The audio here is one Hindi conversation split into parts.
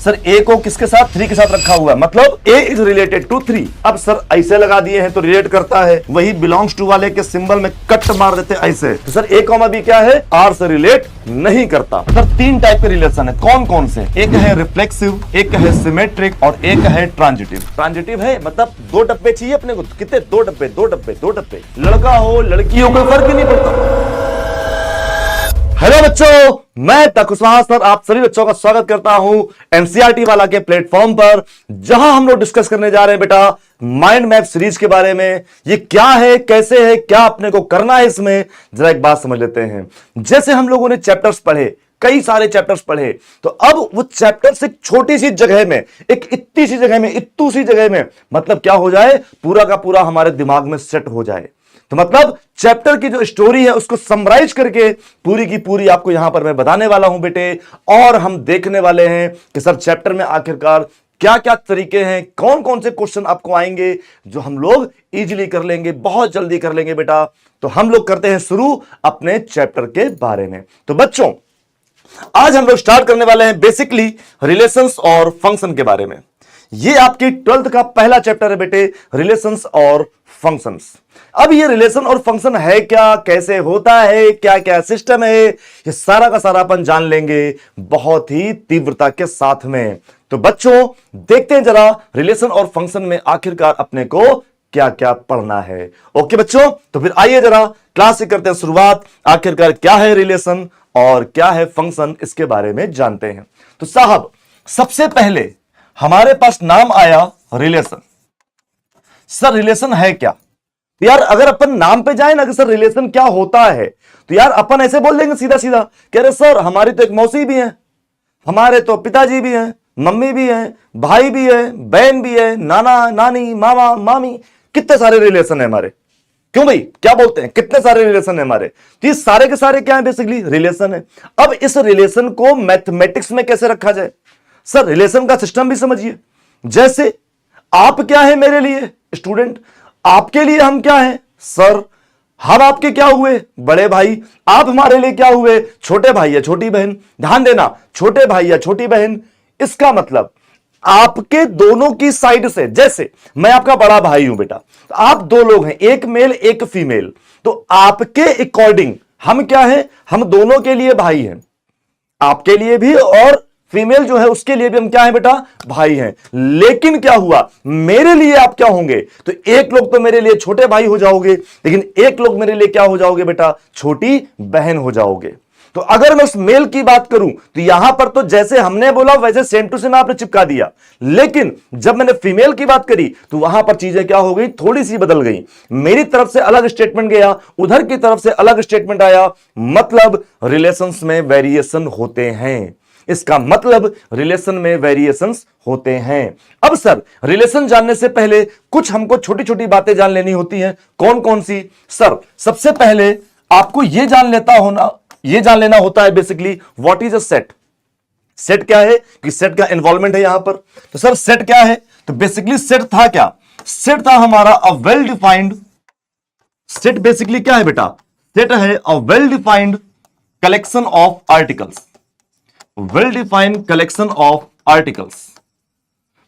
सर ए को किसके साथ, 3 के साथ रखा हुआ है, मतलब ए इज रिलेटेड टू 3। अब सर ऐसे लगा दिए हैं तो रिलेट करता है, वही बिलोंग्स टू वाले के सिंबल में कट मार देते ऐसे, तो सर ए कॉमा बी क्या है, आर से रिलेट नहीं करता। सर 3 टाइप के रिलेशन है, कौन कौन से, एक है रिफ्लेक्सिव, एक है सिमेट्रिक और एक है ट्रांजिटिव। ट्रांजिटिव है मतलब 2 डब्बे चाहिए अपने को, कितने, 2 डब्बे, 2 डब्बे, 2 डब्बे, लड़का हो लड़की हो कोई फर्क ही नहीं पड़ता। हेलो बच्चों, मैं कुशवाहा सर आप सभी बच्चों का स्वागत करता हूं एनसीईआरटी वाला के प्लेटफॉर्म पर, जहां हम लोग डिस्कस करने जा रहे हैं बेटा माइंड मैप सीरीज के बारे में। ये क्या है, कैसे है, क्या अपने को करना है इसमें, जरा एक बात समझ लेते हैं। जैसे हम लोगों ने चैप्टर्स पढ़े, कई सारे चैप्टर्स पढ़े, तो अब वो चैप्टर्स एक छोटी सी जगह में, एक इतनी सी जगह में, इत्तू सी जगह में, मतलब क्या हो जाए, पूरा का पूरा हमारे दिमाग में सेट हो जाए। तो मतलब चैप्टर की जो स्टोरी है उसको समराइज करके पूरी की पूरी आपको यहां पर मैं बताने वाला हूं बेटे। और हम देखने वाले हैं कि सर चैप्टर में आखिरकार क्या क्या तरीके हैं, कौन कौन से क्वेश्चन आपको आएंगे जो हम लोग इजीली कर लेंगे, बहुत जल्दी कर लेंगे बेटा। तो हम लोग करते हैं शुरू अपने चैप्टर के बारे में। तो बच्चों आज हम लोग स्टार्ट करने वाले हैं बेसिकली रिलेशंस और फंक्शन के बारे में। ये आपकी 12th का पहला चैप्टर है बेटे, रिलेशंस और फंक्शंस। अब ये रिलेशन और फंक्शन है क्या, कैसे होता है, क्या क्या सिस्टम है, ये सारा का सारा अपन जान लेंगे बहुत ही तीव्रता के साथ में। तो बच्चों देखते हैं जरा रिलेशन और फंक्शन में आखिरकार अपने को क्या क्या पढ़ना है। ओके बच्चों, तो फिर आइए जरा क्लास से करते हैं शुरुआत। आखिरकार क्या है रिलेशन और क्या है फंक्शन, इसके बारे में जानते हैं। तो साहब सबसे पहले हमारे पास नाम आया रिलेशन। सर रिलेशन है क्या यार, अगर अपन नाम पे जाए ना कि सर रिलेशन क्या होता है, तो यार अपन ऐसे बोल देंगे सीधा सीधा, कह रहे सर हमारी तो एक मौसी भी है, हमारे तो पिताजी भी हैं, मम्मी भी है, भाई भी है, बहन भी है, नाना नानी, मामा मामी, कितने सारे रिलेशन है हमारे। क्यों भाई, क्या बोलते हैं, कितने सारे रिलेशन है हमारे। तो ये सारे के सारे क्या है, बेसिकली रिलेशन है। अब इस रिलेशन को मैथमेटिक्स में कैसे रखा जाए, सर रिलेशन का सिस्टम भी समझिए। जैसे आप क्या है मेरे लिए स्टूडेंट, आपके लिए हम क्या हैं सर, हम आपके क्या हुए बड़े भाई, आप हमारे लिए क्या हुए छोटे भाई या छोटी बहन। ध्यान देना, छोटे भाई या छोटी बहन, इसका मतलब आपके दोनों की साइड से, जैसे मैं आपका बड़ा भाई हूं बेटा, तो आप 2 लोग हैं, एक मेल एक फीमेल, तो आपके अकॉर्डिंग हम क्या हैं, हम दोनों के लिए भाई हैं, आपके लिए भी और फीमेल जो है उसके लिए भी हम क्या है बेटा, भाई हैं। लेकिन क्या हुआ, मेरे लिए आप क्या होंगे, तो एक लोग तो मेरे लिए छोटे भाई हो जाओगे, लेकिन एक लोग मेरे लिए क्या हो जाओगे बेटा, छोटी बहन हो जाओगे। तो अगर मैं उस मेल की बात करूं तो यहां पर तो जैसे हमने बोला वैसे सेम टू सेम आपने चिपका दिया, लेकिन जब मैंने फीमेल की बात करी तो वहां पर चीजें क्या हो गई, थोड़ी सी बदल गई। मेरी तरफ से अलग स्टेटमेंट गया, उधर की तरफ से अलग स्टेटमेंट आया, मतलब रिलेशंस में वेरिएशन होते हैं। इसका मतलब रिलेशन में वेरिएशंस होते हैं। अब सर रिलेशन जानने से पहले कुछ हमको छोटी छोटी बातें जान लेनी होती हैं। कौन कौन सी, सर सबसे पहले आपको यह जान लेना होता है basically what is a set. Set क्या है कि सेट का इन्वॉल्वमेंट है यहां पर। तो सर सेट क्या है, तो बेसिकली सेट था क्या, सेट था हमारा a well defined, set basically क्या है बेटा, सेट है a well defined collection of articles, well defined collection of articles,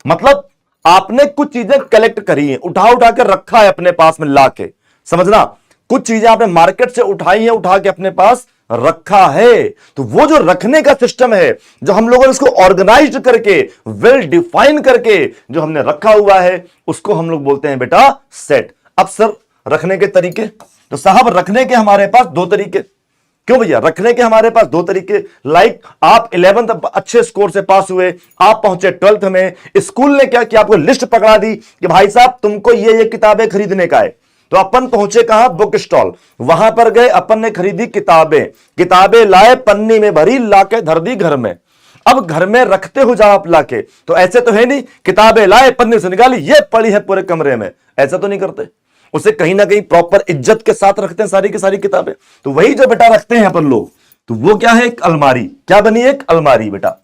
मतलब आपने कुछ चीजें कलेक्ट करी हैं, उठा के रखा है अपने पास में लाके, समझना, कुछ चीजें आपने मार्केट से उठाई हैं, उठा के अपने पास रखा है। तो वो जो रखने का सिस्टम है, जो हम लोगों ने इसको ऑर्गेनाइज्ड करके वेल डिफाइन करके जो हमने रखा हुआ है, उसको हम लोग बोलते हैं बेटा सेट। अब सर रखने के तरीके, तो साहब रखने के हमारे पास 2 तरीके। क्यों भैया, रखने के हमारे पास 2 तरीके। लाइक आप 11th अच्छे स्कोर से पास हुए, आप पहुंचे 12th में, स्कूल ने क्या किया, आपको लिस्ट पकड़ा दी कि भाई साहब तुमको ये किताबें खरीदने का है। तो अपन पहुंचे कहां, बुक स्टॉल, वहां पर गए, अपन ने खरीदी किताबें लाए, पन्नी में भरी, लाके धर दी घर में। अब घर में रखते हो जाओ आप लाके, तो ऐसे तो है नहीं किताबें लाए पन्नी से निकाली ये पड़ी है पूरे कमरे में, ऐसा तो नहीं करते। उसे कहीं ना कहीं प्रॉपर इज्जत के साथ रखते हैं सारी की सारी किताबें। तो वही जो बेटा रखते हैं अपन लोग, तो वो क्या है, एक अलमारी। क्या बनी, एक अलमारी बेटा।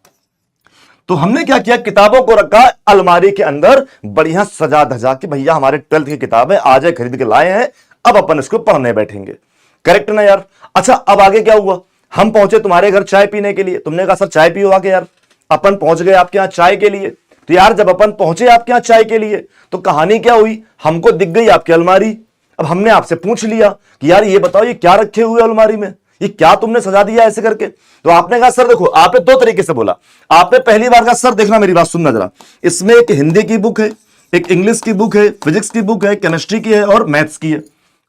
तो हमने क्या किया, किताबों को रखा अलमारी के अंदर बढ़िया सजा धजा के, भैया हमारे 12th की किताब है, आज खरीद के लाए हैं, अब अपन इसको पढ़ने बैठेंगे। करेक्ट ना यार। अच्छा अब आगे क्या हुआ, हम पहुंचे तुम्हारे घर चाय पीने के लिए, तुमने कहा सर चाय पियो आके यार, अपन पहुंच गए आपके यहां चाय के लिए। तो यार जब अपन पहुंचे आपके यहां चाय के लिए तो कहानी क्या हुई, हमको दिख गई आपकी अलमारी। अब हमने आपसे पूछ लिया कि यार ये बताओ ये क्या रखे हुए अलमारी में, ये क्या तुमने सजा दिया ऐसे करके। तो आपने कहा सर देखो, आपने दो तरीके से बोला। आपने पहली बार कहा सर देखना मेरी बात सुनना जरा, इसमें एक हिंदी की बुक है, एक इंग्लिश की बुक है, फिजिक्स की बुक है, केमिस्ट्री की है और मैथ्स की है।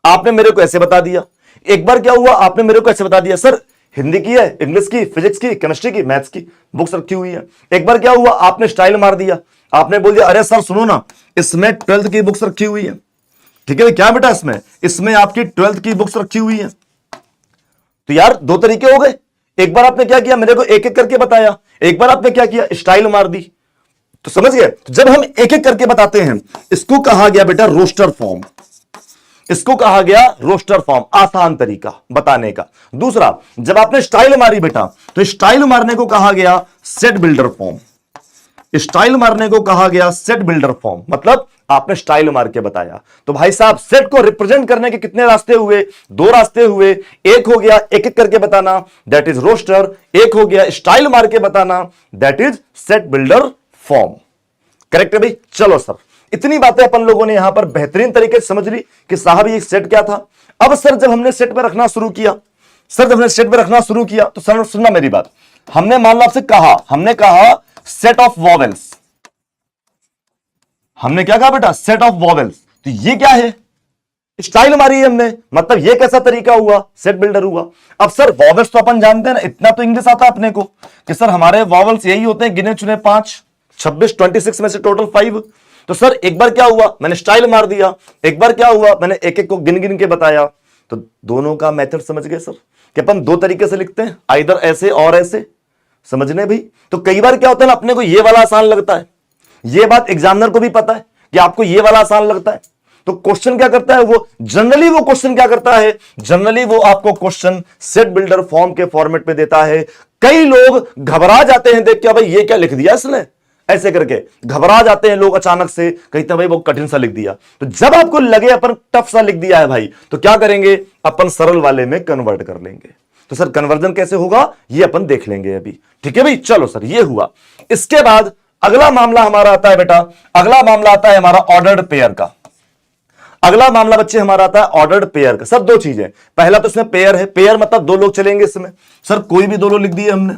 आपने मेरे को ऐसे बता दिया। एक बार क्या हुआ, आपने मेरे को ऐसे बता दिया सर हिंदी की है, इंग्लिश की, फिजिक्स की, केमिस्ट्री की, मैथ्स की बुक्स रखी हुई है। एक बार क्या हुआ, आपने स्टाइल मार दिया। आपने बोल दिया अरे सर सुनो ना, इसमें 12th की बुक्स रखी हुई है। ठीक है क्या बेटा, इसमें आपकी 12th की बुक्स रखी हुई है। तो यार दो तरीके हो गए। एक बार आपने क्या किया, मेरे को एक एक करके बताया। एक बार आपने क्या किया, स्टाइल मार दी। तो समझ गए, तो जब हम एक एक करके बताते हैं इसको कहा गया बेटा रोस्टर फॉर्म। इसको कहा गया रोस्टर फॉर्म, आसान तरीका बताने का। दूसरा, जब आपने स्टाइल मारी बेटा तो स्टाइल मारने को कहा गया सेट बिल्डर फॉर्म। स्टाइल मारने को कहा गया सेट बिल्डर फॉर्म, मतलब आपने स्टाइल मार के बताया। तो भाई साहब सेट को रिप्रेजेंट करने के कितने रास्ते हुए, दो रास्ते हुए। एक हो गया एक एक करके बताना, दैट इज रोस्टर। एक हो गया स्टाइल मार के बताना, that is set builder form. Correct है भाई। चलो सर, इतनी बातें अपन लोगों ने यहां पर बेहतरीन तरीके से समझ ली कि साहब ये सेट क्या था। अब सर जब हमने सेट में रखना शुरू किया, तो सर सुनना मेरी बात, हमने मान लो आपसे कहा, हमने कहा सेट ऑफ वॉवेल्स। हमने क्या कहा बेटा, सेट ऑफ वॉवेल्स। तो ये क्या है, स्टाइल मारी है हमने, मतलब ये कैसा तरीका हुआ, सेट बिल्डर हुआ। अब सर वॉवेल्स तो अपन जानते हैं ना, इतना तो इंग्लिश आता है अपने को कि सर हमारे वॉवेल्स यही होते हैं, गिने चुने 5, 26, 26 में से टोटल 5। तो सर एक बार क्या हुआ, मैंने स्टाइल मार दिया। एक बार क्या हुआ, मैंने एक एक को गिन गिन के बताया। तो दोनों का मेथड समझ गए सर कि अपन दो तरीके से लिखते हैं, आइदर ऐसे और ऐसे। समझने भाई। तो कई बार क्या होता है ना, अपने को ये वाला आसान लगता है, ये बात एग्जामिनर को भी पता है कि आपको ये वाला आसान लगता है। तो क्वेश्चन क्या करता है वो, जनरली वो आपको क्वेश्चन सेट बिल्डर फॉर्म के फॉर्मेट में देता है। कई लोग घबरा जाते हैं देख के, भाई ये क्या लिख दिया इसने, ऐसे करके घबरा जाते हैं लोग अचानक से, कहते हैं भाई वो कठिन सा लिख दिया। तो जब आपको लगे अपन टफ सा लिख दिया है भाई, तो क्या करेंगे, अपन सरल वाले में कन्वर्ट कर लेंगे। तो सर कन्वर्जन कैसे होगा ये अपन देख लेंगे अभी। ठीक है भाई। चलो सर ये हुआ। इसके बाद अगला मामला हमारा आता है बेटा, अगला मामला आता है हमारा ऑर्डर्ड पेयर का। अगला मामला बच्चे हमारा आता है ऑर्डर्ड पेयर का। सर दो चीजें, पहला तो इसमें पेयर है, पेयर मतलब दो लोग चलेंगे इसमें। सर कोई भी दो लोग लिख दिए हमने,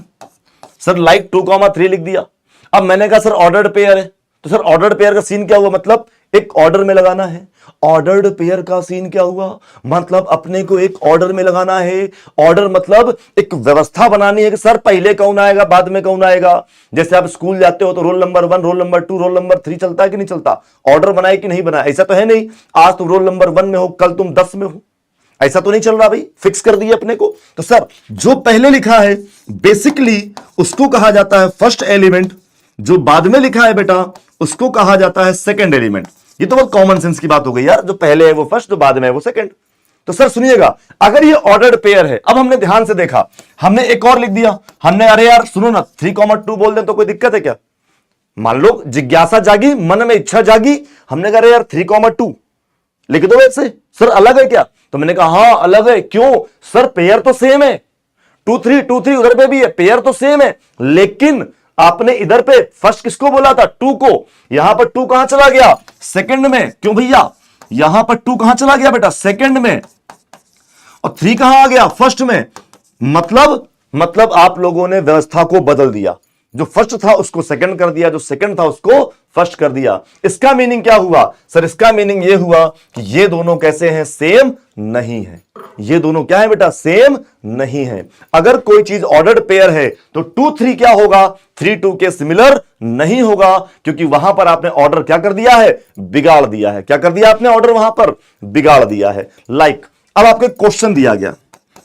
सर लाइक 2,3 लिख दिया। अब मैंने कहा सर ऑर्डर्ड पेयर है, तो सर ऑर्डर्ड पेयर का सीन क्या हुआ, मतलब एक ऑर्डर में लगाना है। ऑर्डर्ड पेयर का सीन क्या हुआ, मतलब अपने को एक ऑर्डर में लगाना है। ऑर्डर मतलब एक व्यवस्था बनानी है कि सर पहले कौन आएगा बाद में कौन आएगा। जैसे आप स्कूल जाते हो तो roll number 1, roll number 2, roll number 3 चलता है कि नहीं चलता, ऑर्डर बनाए कि नहीं बनाया। ऐसा तो है नहीं आज तुम रोल नंबर 1 में हो कल तुम 10 में हो, ऐसा तो नहीं चल रहा भाई, फिक्स कर दिए अपने को। तो सर जो पहले लिखा है बेसिकली उसको कहा जाता है फर्स्ट एलिमेंट, जो बाद में लिखा है बेटा उसको कहा जाता है सेकंड एलिमेंट। ये तो बहुत कॉमन सेंस की बात हो गई यार, जो पहले है वो फर्स्ट, जो बाद में है वो सेकंड। तो सर सुनिएगा, अगर ये ऑर्डर्ड पेयर है, अब हमने ध्यान से देखा, हमने एक और लिख दिया, हमने अरे यार सुनो ना 3,2 बोल दें तो कोई दिक्कत है क्या। मान लो जिज्ञासा जागी, मन में इच्छा जागी, हमने कहा यार 3,2 लिख दो वैसे, सर अलग है क्या। तो मैंने कहा हाँ अलग है। क्यों सर, पेयर तो सेम है, 2 3 उधर पे भी है, पेयर तो सेम है, लेकिन आपने इधर पे फर्स्ट किसको बोला था, 2 को, यहां पर 2 कहां चला गया, सेकंड में। क्यों भैया, यहां पर 2 कहां चला गया बेटा, सेकंड में, और 3 कहां आ गया, फर्स्ट में। मतलब आप लोगों ने व्यवस्था को बदल दिया, जो फर्स्ट था उसको सेकंड कर दिया, जो सेकंड था उसको फर्स्ट कर दिया। इसका मीनिंग क्या हुआ सर, इसका मीनिंग यह हुआ कि ये दोनों कैसे हैं, सेम नहीं है। ये दोनों क्या है बेटा, सेम नहीं है। अगर कोई चीज ऑर्डर्ड पेयर है तो 2 3 क्या होगा, 3 2 के सिमिलर नहीं होगा, क्योंकि वहां पर आपने ऑर्डर क्या कर दिया है, बिगाड़ दिया है। क्या कर दिया आपने, ऑर्डर वहां पर बिगाड़ दिया है। लाइक अब आपको क्वेश्चन दिया गया,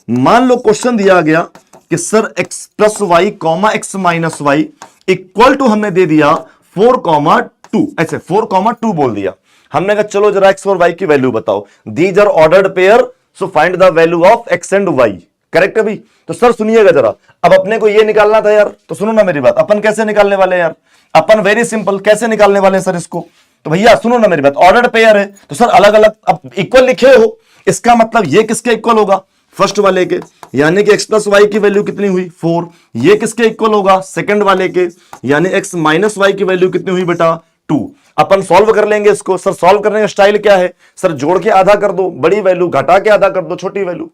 मान लो क्वेश्चन दिया गया कि sir x plus y comma x minus y equal to हमने दे दिया 4,2, ऐसे 4,2 बोल दिया। हमने कहा चलो जरा x और y की वैल्यू बताओ, these are ordered pair, so find the value of x and y। Correct है भाई। तो सर सुनिएगा जरा, अब अपने को ये निकालना था यार, तो सुनो ना मेरी बात, अपन कैसे निकालने वाले हैं यार, अपन वेरी सिंपल कैसे निकालने वाले हैं सर इसको। तो भैया सुनो ना मेरी बात, ऑर्डर्ड पेयर है तो सर अलग अलग अब इक्वल लिखे हो, इसका मतलब ये किसके इक्वल होगा, फर्स्ट वाले के, यानी कि x प्लस वाई की वैल्यू कितनी हुई 4। ये किसके इक्वल होगा सेकंड वाले के, यानी x माइनस वाई की वैल्यू कितनी हुई बेटा 2। अपन सॉल्व कर लेंगे इसको। सर सॉल्व करने का स्टाइल क्या है? सर जोड़ के आधा कर दो बड़ी वैल्यू, घटा के आधा कर दो छोटी वैल्यू,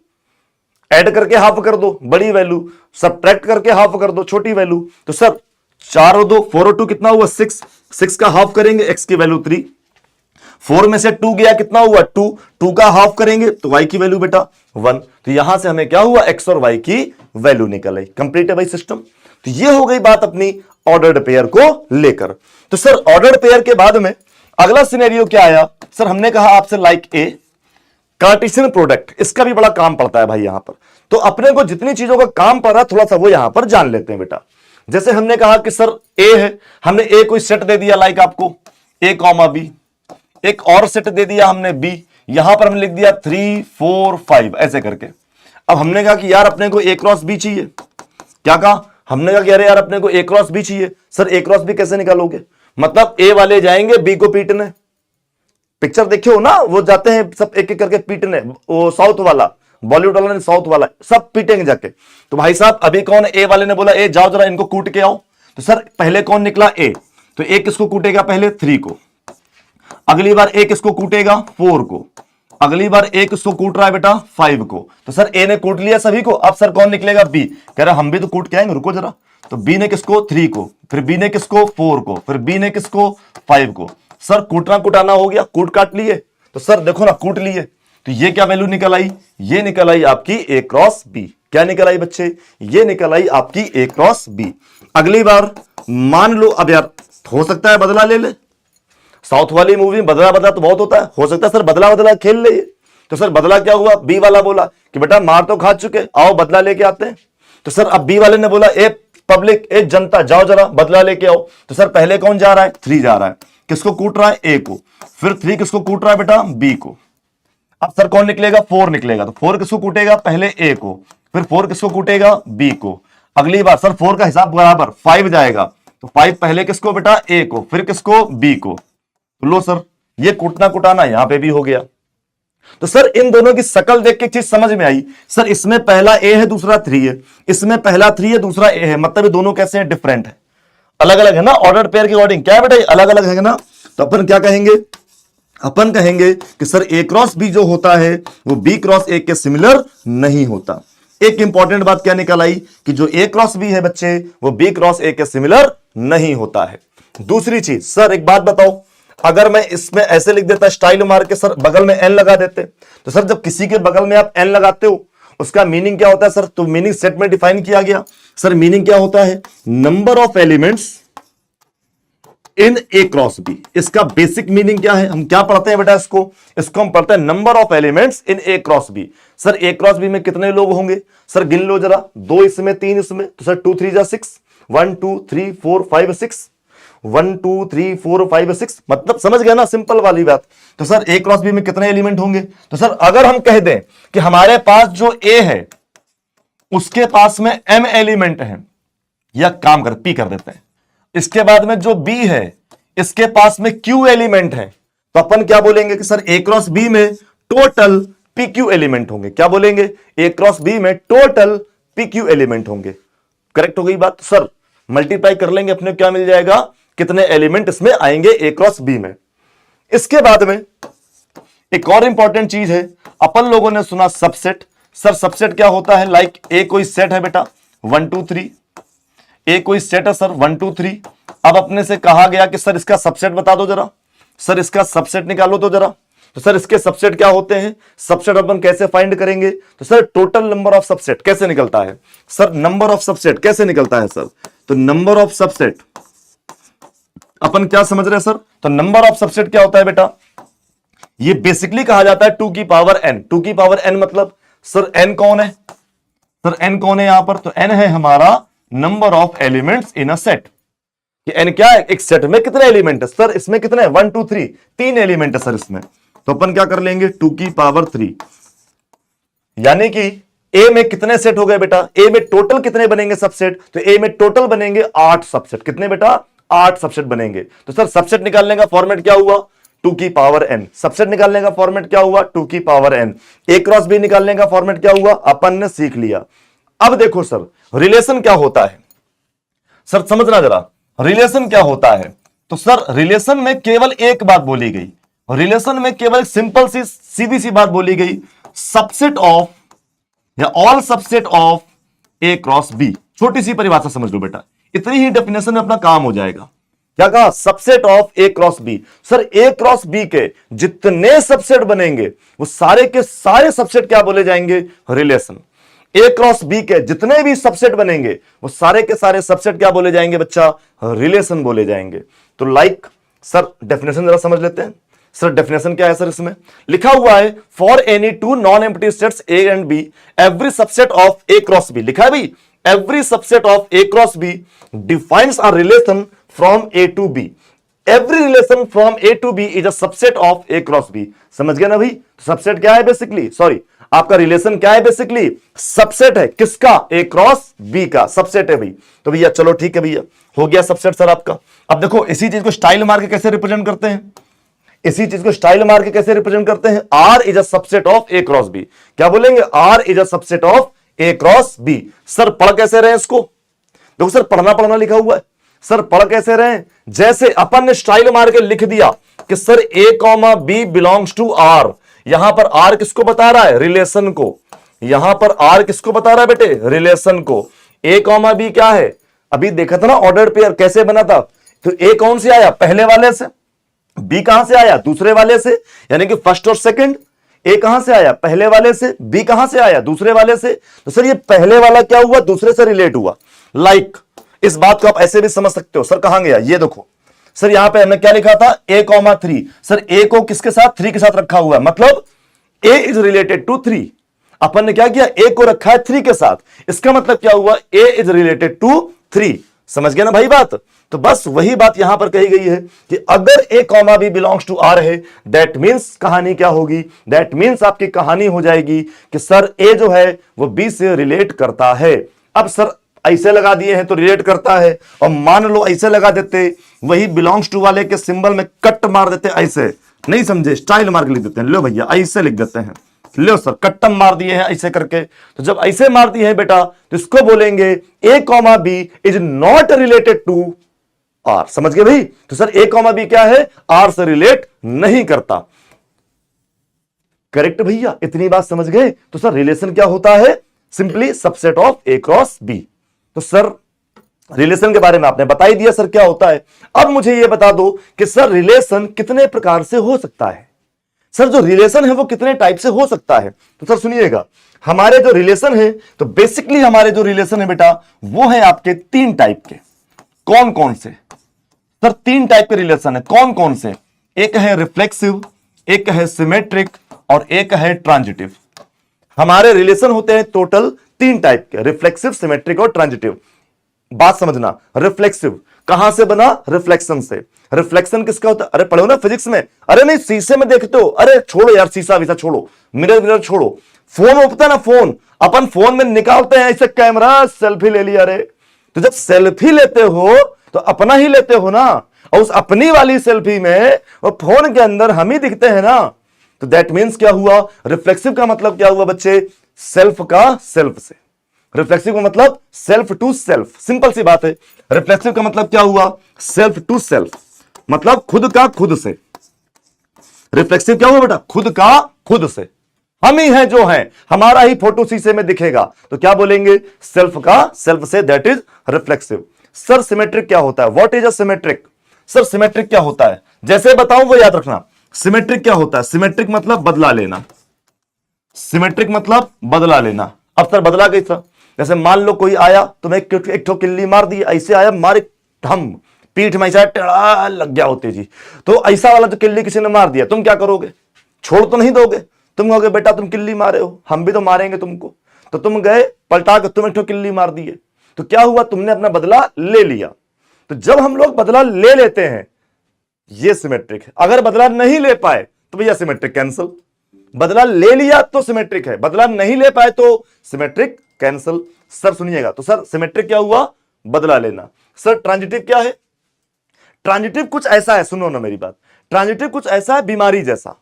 ऐड करके हाफ कर दो बड़ी वैल्यू, सब्ट्रैक्ट करके हाफ कर दो छोटी वैल्यू। तो सर 4 और 2 4 और 2 कितना हुआ 6, 6 का हाफ करेंगे x की वैल्यू 3, 4 में से 2 गया कितना हुआ 2, 2 का हाफ करेंगे तो y की वैल्यू बेटा 1। तो यहां से हमें क्या हुआ x और y की वैल्यू निकल आई। कंप्लीट है भाई सिस्टम। तो ये हो गई बात अपनी ऑर्डर्ड पेयर को लेकर। तो सर ऑर्डर्ड पेयर के बाद में अगला सिनेरियो क्या आया? सर हमने कहा आपसे लाइक ए कार्टेशियन प्रोडक्ट, इसका भी बड़ा काम पड़ता है भाई यहां पर। तो अपने को जितनी चीजों का काम पड़ रहा है थोड़ा सा वो यहां पर जान लेते हैं बेटा। जैसे हमने कहा कि सर ए है, हमने ए कोई सेट दे दिया लाइक आपको ए कॉमा बी, एक और सेट दे दिया हमने बी, यहां पर हमने लिख दिया 3 4 5 ऐसे करके। अब हमने कहा कि यार अपने को ए क्रॉस बी चाहिए। क्या कहा? हमने कहा कि अरे यार अपने को ए क्रॉस बी चाहिए। सर ए क्रॉस बी कैसे निकालोगे? मतलब ए वाले जाएंगे बी को पीटने। पिक्चर देखे हो ना, वो जाते हैं सब एक एक करके पीटने, वो साउथ वाला बॉलीवुड वाला ने साउथ वाला सब पीटेंगे जाके। तो भाई साहब अभी कौन? ए वाले ने बोला ए जाओ जरा इनको कूट के आओ। तो सर पहले कौन निकला? ए। तो ए किसको कूटेगा? पहले 3 को। अगली बार ए किसको कूटेगा? 4 को। अगली बार ए किसको कूट रहा है बेटा? 5 को। तो सर ए ने कूट लिया सभी को। अब सर कौन निकलेगा? बी। कह रहा हम भी तो कूट के आएंगे, रुको जरा। तो बी ने किसको? 3 को, फिर बी ने किसको? 4 को, फिर बी ने किसको? 5 को। सर कूटना कुटाना हो गया, कूट काट लिए। तो सर देखो ना कूट लिए। तो ये क्या वैल्यू निकल आई? ये निकल आई आपकी ए क्रॉस बी। क्या निकल आई बच्चे? ये निकल आई आपकी ए क्रॉस बी। अगली बार मान लो, अब यार हो सकता है बदला ले ले, साउथ वाली मूवी में बदला बदला तो बहुत होता है, हो सकता है सर बदला बदला खेल ले। तो सर बदला क्या हुआ? बी वाला बोला कि बेटा मार तो खा चुके, आओ बदला लेके आते हैं। तो सर अब बी वाले ने बोला ए पब्लिक, ए जनता जाओ जरा बदला लेके आओ। तो सर पहले कौन जा रहा है? 3 जा रहा है। किसको कूट रहा है? ए को। फिर 3 किसको कूट रहा है बेटा? बी को। अब सर कौन निकलेगा? 4 निकलेगा। तो 4 किसको कूटेगा? पहले ए को, फिर 4 किसको कूटेगा? बी को। अगली बार सर 4 का हिसाब बराबर 5 जाएगा। तो 5 पहले किसको बेटा? ए को, फिर किसको? बी को। तो लो सर ये कूटना कुटाना यहां पे भी हो गया। तो सर इन दोनों की शकल देख के एक चीज समझ में आई। सर इसमें पहला ए है दूसरा 3 है, इसमें पहला 3 है दूसरा ए है, मतलब ये दोनों कैसे हैं? डिफरेंट है, अलग अलग है ना। ऑर्डर पेयर के अकॉर्डिंग क्या है बेटा? अलग अलग है ना। तो अपन क्या कहेंगे? अपन कहेंगे कि सर ए क्रॉस बी जो होता है वो बी क्रॉस ए के सिमिलर नहीं होता। एक इंपॉर्टेंट बात क्या निकल आई कि जो ए क्रॉस बी है बच्चे वो बी क्रॉस ए के सिमिलर नहीं होता है। दूसरी चीज, सर एक बात बताओ, अगर मैं इसमें ऐसे लिख देता स्टाइल मार के, सर बगल में एन लगा देते, तो सर जब किसी के बगल में आप एन लगाते हो उसका मीनिंग क्या होता है सर? तो मीनिंग सेट में डिफाइन किया गया। सर मीनिंग क्या होता है? Number of elements in a cross b. इसका बेसिक मीनिंग क्या है? हम क्या पढ़ते हैं बेटा इसको? इसको हम पढ़ते हैं number of elements in a cross b. Sir a cross b में कितने लोग होंगे? सर गिन लो जरा, 2 इसमें 3 इसमें, तो सर 2 3 जा 6, 1 2 3 4 5 6, 1 2 3 4 5 6, मतलब समझ गया ना सिंपल वाली बात। तो सर ए क्रॉस बी में कितने एलिमेंट होंगे? तो सर अगर हम कह दें कि हमारे पास जो ए है उसके पास में m एलिमेंट है, या काम कर पी कर देते हैं, इसके बाद में जो b है इसके पास में q एलिमेंट है, तो अपन क्या बोलेंगे कि सर ए क्रॉस बी में टोटल pq एलिमेंट होंगे। क्या बोलेंगे? ए क्रॉस बी में टोटल pq एलिमेंट होंगे। करेक्ट हो गई बात। सर मल्टीप्लाई कर लेंगे, अपने क्या मिल जाएगा? कितने एलिमेंट इसमें आएंगे ए क्रॉस बी में। इसके बाद में एक और इंपॉर्टेंट चीज है, अपन लोगों ने सुना सबसेट। सर सबसेट क्या होता है? लाइक ए कोई सेट है बेटा 1 2 3, ए कोई सेट है सर 1 2 3। अब अपने से कहा गया कि सर इसका सबसेट बता दो जरा, सर इसका सबसेट निकालो तो जरा। तो सर इसके सबसेट क्या होते हैं? सबसेट अपन कैसे फाइंड करेंगे? तो sir total number of subset कैसे निकलता है? सर नंबर ऑफ सबसेट कैसे निकलता है सर? तो नंबर ऑफ सबसेट अपन क्या समझ रहे हैं सर? तो नंबर ऑफ सबसेट क्या होता है बेटा? ये बेसिकली कहा जाता है 2 की पावर n। 2 की पावर n मतलब सर n कौन है? सर n कौन है यहां पर? तो n है हमारा number of elements in a set. कि n क्या है? एक सेट में कितने एलिमेंट है? सर इसमें कितने? 1 2 3, 3 एलिमेंट है सर इसमें। तो अपन क्या कर लेंगे? 2 की पावर 3, यानी कि ए में कितने सेट हो गए बेटा? ए में टोटल कितने बनेंगे सबसेट? तो ए में टोटल बनेंगे 8 सबसेट। कितने बेटा? 8 सबसेट बनेंगे। तो सर सबसेट निकालने का फॉर्मेट क्या हुआ? टू की पावर एन। सबसेट निकालने का फॉर्मेट क्या हुआ, टू की पावर एन। ए क्रॉस बी निकालने का फॉर्मेट क्या हुआ, अपन ने सीख लिया। अब देखो सर रिलेशन क्या होता है, सर समझना जरा रिलेशन क्या होता है। तो सर रिलेशन में केवल एक बात बोली गई, रिलेशन में केवल सिंपल सी सीधी सी बात बोली गई, सबसेट ऑफ या all subset of a cross b. छोटी सी परिभाषा समझ लो बेटा, इतनी ही डेफिनेशन में अपना काम हो जाएगा। क्या कहा, subset of a cross b. Sir a cross b के जितने सबसेट बनेंगे वो सारे के सारे सबसेट क्या बोले जाएंगे, रिलेशन। ए क्रॉस बी के जितने भी सबसेट बनेंगे वो सारे के सारे सबसेट क्या बोले जाएंगे बच्चा, रिलेशन बोले जाएंगे। तो लाइक सर डेफिनेशन जरा समझ लेते हैं। सर डेफिनेशन क्या है सर, इसमें लिखा हुआ है for any two non empty sets a and b every subset of a cross b. लिखा है भाई every subset of a cross b defines a relation from a to b. Every relation from a to b is a subset of a cross b. समझ गया ना भाई, सबसेट क्या है बेसिकली, सॉरी आपका रिलेशन क्या है बेसिकली, सबसेट है किसका, ए क्रॉस बी का सबसेट है भाई। तो भैया चलो ठीक है भैया, हो गया सबसेट सर आपका। अब देखो इसी चीज को स्टाइल मार के कैसे रिप्रेजेंट करते हैं, इसी चीज को स्टाइल मार के कैसे रिप्रेजेंट करते हैं, r is a subset of a cross b. क्या बोलेंगे, r is a subset of a cross b. Sir पढ़ कैसे रहे इसको, देखो सर पढ़ना लिखा हुआ है, सर पढ़ कैसे रहे, जैसे अपन ने स्टाइल मार के लिख दिया कि sir a comma B belongs to r. यहां पर आर किसको बता रहा है, रिलेशन को। यहां पर आर किसको बता रहा है बेटे, रिलेशन को। ए कॉमा बी क्या है, अभी देखा था ना ऑर्डर्ड पेयर कैसे बना था। तो ए कौन से आया, पहले वाले से, बी कहां से आया, दूसरे वाले से, यानी कि फर्स्ट और सेकंड। ए कहां से आया, पहले वाले से, बी कहां से आया, दूसरे वाले से। तो सर ये पहले वाला क्या हुआ, दूसरे से रिलेट हुआ। लाइक इस बात को आप ऐसे भी समझ सकते हो, सर कहां गया, ये देखो सर यहां पे हमने क्या लिखा था, ए कॉमा थ्री। सर ए को किसके साथ, थ्री के साथ रखा हुआ है, मतलब ए इज रिलेटेड टू थ्री। अपन ने क्या किया, ए को रखा है थ्री के साथ, इसका मतलब क्या हुआ, ए इज रिलेटेड टू थ्री। समझ गया ना भाई बात। तो बस वही बात यहां पर कही गई है कि अगर A comma B belongs to R है, दैट मींस कहानी क्या होगी, दैट मींस आपकी कहानी हो जाएगी कि सर ए जो है वो बी से रिलेट करता है। अब सर ऐसे लगा दिए हैं तो रिलेट करता है, और मान लो ऐसे लगा देते, वही बिलोंग्स टू वाले के सिंबल में कट मार देते, ऐसे नहीं समझे, स्टाइल मार के लिख देते हैं, लो भैया ऐसे लिख देते हैं, लो सर कट्टम मार दिए हैं ऐसे करके। तो जब ऐसे मार दिए हैं बेटा तो इसको बोलेंगे A comma B is not related to R. समझ गए भाई। तो सर ए कॉमा बी क्या है, आर से रिलेट नहीं करता। करेक्ट भैया, इतनी बात समझ गए। तो सर रिलेशन क्या होता है, simply subset of a cross b. तो सर रिलेशन के बारे में आपने बता ही दिया सर क्या होता है। अब मुझे यह बता दो कि सर रिलेशन कितने प्रकार से हो सकता है। सर जो रिलेशन है वो कितने टाइप से हो सकता है। तो सर सुनिएगा, हमारे जो रिलेशन है, तो बेसिकली हमारे जो रिलेशन है बेटा वो है आपके तीन टाइप के। कौन कौन से, सर तीन टाइप के रिलेशन है, कौन कौन से, एक है रिफ्लेक्सिव, एक है सिमेट्रिक और एक है ट्रांजिटिव। हमारे रिलेशन होते हैं टोटल तीन टाइप के, रिफ्लेक्सिव, सिमेट्रिक और ट्रांजिटिव। बात समझना, रिफ्लेक्सिव कहां से बना, रिफ्लेक्शन से। रिफ्लेक्शन किसका होता है, अरे पढ़ो ना फिजिक्स में, अरे नहीं शीशे में देखते हो, अरे छोड़ो यार शीशा वीसा छोड़ो, मिरर छोड़ो, फोन होता है ना, फोन अपन फोन में निकालते हैं ऐसे कैमरा, सेल्फी ले लिया। अरे तो जब सेल्फी लेते हो तो अपना ही लेते हो ना, और उस अपनी वाली सेल्फी में वो फोन के अंदर हम ही दिखते हैं ना। तो दैट मीन्स क्या हुआ, रिफ्लेक्सिव का मतलब क्या हुआ बच्चे, सेल्फ का सेल्फ से। रिफ्लेक्सिव का मतलब सेल्फ टू सेल्फ, सिंपल सी बात है। रिफ्लेक्सिव का मतलब क्या हुआ, सेल्फ टू सेल्फ, मतलब खुद का खुद से। रिफ्लेक्सिव क्या हुआ बेटा, खुद का खुद से। हम ही हैं जो हैं, हमारा ही फोटो शीशे में दिखेगा, तो क्या बोलेंगे, सेल्फ का सेल्फ से, that is reflexive. Sir symmetric क्या होता है, what is a symmetric. Sir symmetric क्या होता है, जैसे बताऊं वो याद रखना। सिमेट्रिक क्या होता है, सिमेट्रिक मतलब बदला लेना, सिमेट्रिक मतलब बदला लेना। अब सर बदला कैसा, जैसे मान लो कोई आया, तुम्हें एक ठो किल्ली मार दी, ऐसे आया मारे हम पीठ में ऐसा टेढ़ा लग गया होते जी, तो ऐसा वाला जो किल्ली किसी ने मार दिया, तुम क्या करोगे, छोड़ तो नहीं दोगे, तुम कहोगे बेटा तुम किल्ली मारे हो, हम भी तो मारेंगे तुमको। तो तुम गए पलटा के तुम एक ठो किल्ली मार दिए, तो क्या हुआ, तुमने अपना बदला ले लिया। तो जब हम लोग बदला ले लेते हैं ये सिमेट्रिक है। अगर बदला नहीं ले पाए तो भैया सिमेट्रिक कैंसिल। बदला ले लिया तो सिमेट्रिक है, बदला नहीं ले पाए तो सिमेट्रिक कैंसिल। सर सुनिएगा, तो सर सिमेट्रिक क्या हुआ, बदला लेना। सर ट्रांजिटिव क्या है, ट्रांजिटिव कुछ ऐसा है, सुनो ना मेरी बात, ट्रांजिटिव कुछ ऐसा है बीमारी जैसा,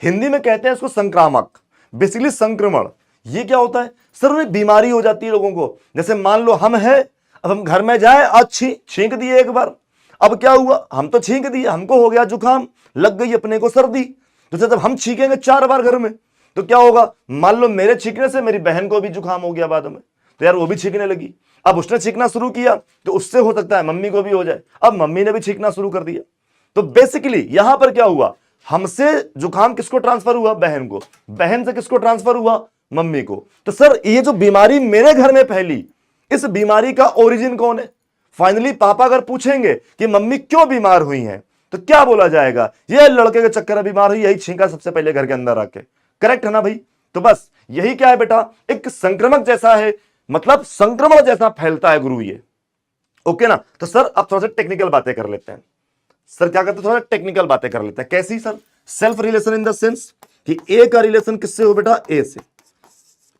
हिंदी में कहते हैं इसको संक्रामक, बेसिकली संक्रमण। ये क्या होता है सर, उन्हें बीमारी हो जाती है लोगों को। जैसे मान लो हम है, अब हम घर में जाए, आज छींक दिए एक बार, अब क्या हुआ, हम तो छींक दिए, हमको हो गया जुकाम, लग गई अपने को सर्दी, तो जब हम छींकेंगे 4 बार घर में तो क्या होगा, मान लो मेरे छींकने से मेरी बहन को भी जुकाम हो गया बाद में, तो यार वो भी छींकने लगी, अब उसने छींकना शुरू किया तो उससे हो सकता है मम्मी को भी हो जाए, अब मम्मी ने भी छींकना शुरू कर दिया। तो बेसिकली यहां पर क्या हुआ, हमसे जुकाम किसको ट्रांसफर हुआ, बहन को, बहन से किसको ट्रांसफर हुआ, मम्मी को। तो सर ये जो बीमारी मेरे घर में फैली, इस बीमारी का ओरिजिन कौन है। फाइनली पापा अगर पूछेंगे कि मम्मी क्यों बीमार हुई हैं, तो क्या बोला जाएगा, ये लड़के के चक्कर में बीमार हुई, यही छींका सबसे पहले घर के अंदर आके। करेक्ट है ना भाई। तो बस यही क्या है बेटा, एक संक्रमक जैसा है, मतलब संक्रमण जैसा फैलता है गुरु ये। ओके ना। तो सर अब थोड़ा सा टेक्निकल बातें कर लेते हैं। सर क्या करते हैं, थोड़ा टेक्निकल बातें कर लेते हैं। कैसी sir, self relation in the sense कि ए का रिलेशन किससे हो बेटा, ए से।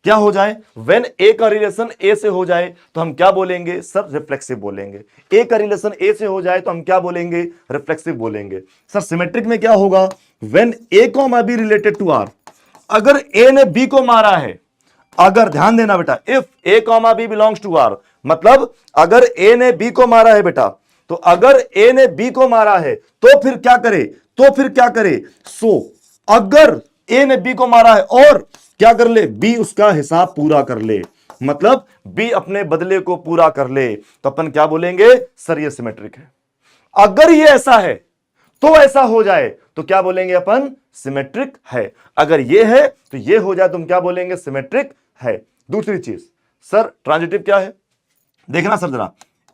क्या हो जाए, व्हेन ए का रिलेशन ए से हो जाए तो हम क्या बोलेंगे सर, रिफ्लेक्सिव बोलेंगे। ए का रिलेशन ए से हो जाए तो हम क्या बोलेंगे, रिफ्लेक्सिव बोलेंगे। सर सिमेट्रिक में क्या होगा, when a comma b related to r, अगर ए ने बी को मारा है, अगर ध्यान देना बेटा, if a comma B belongs to r, मतलब अगर ए ने बी को मारा है बेटा, तो अगर ए ने बी को मारा है तो फिर क्या करे, सो अगर ए ने बी को मारा है और क्या कर ले, बी उसका हिसाब पूरा कर ले, मतलब बी अपने बदले को पूरा कर ले, तो अपन क्या बोलेंगे सर, ये सिमेट्रिक है। अगर ये ऐसा है तो ऐसा हो जाए तो क्या बोलेंगे अपन, सिमेट्रिक है। अगर ये है तो ये हो जाए तो हम क्या बोलेंगे, सिमेट्रिक है। दूसरी चीज सर, ट्रांजिटिव क्या है, देखना सर जरा,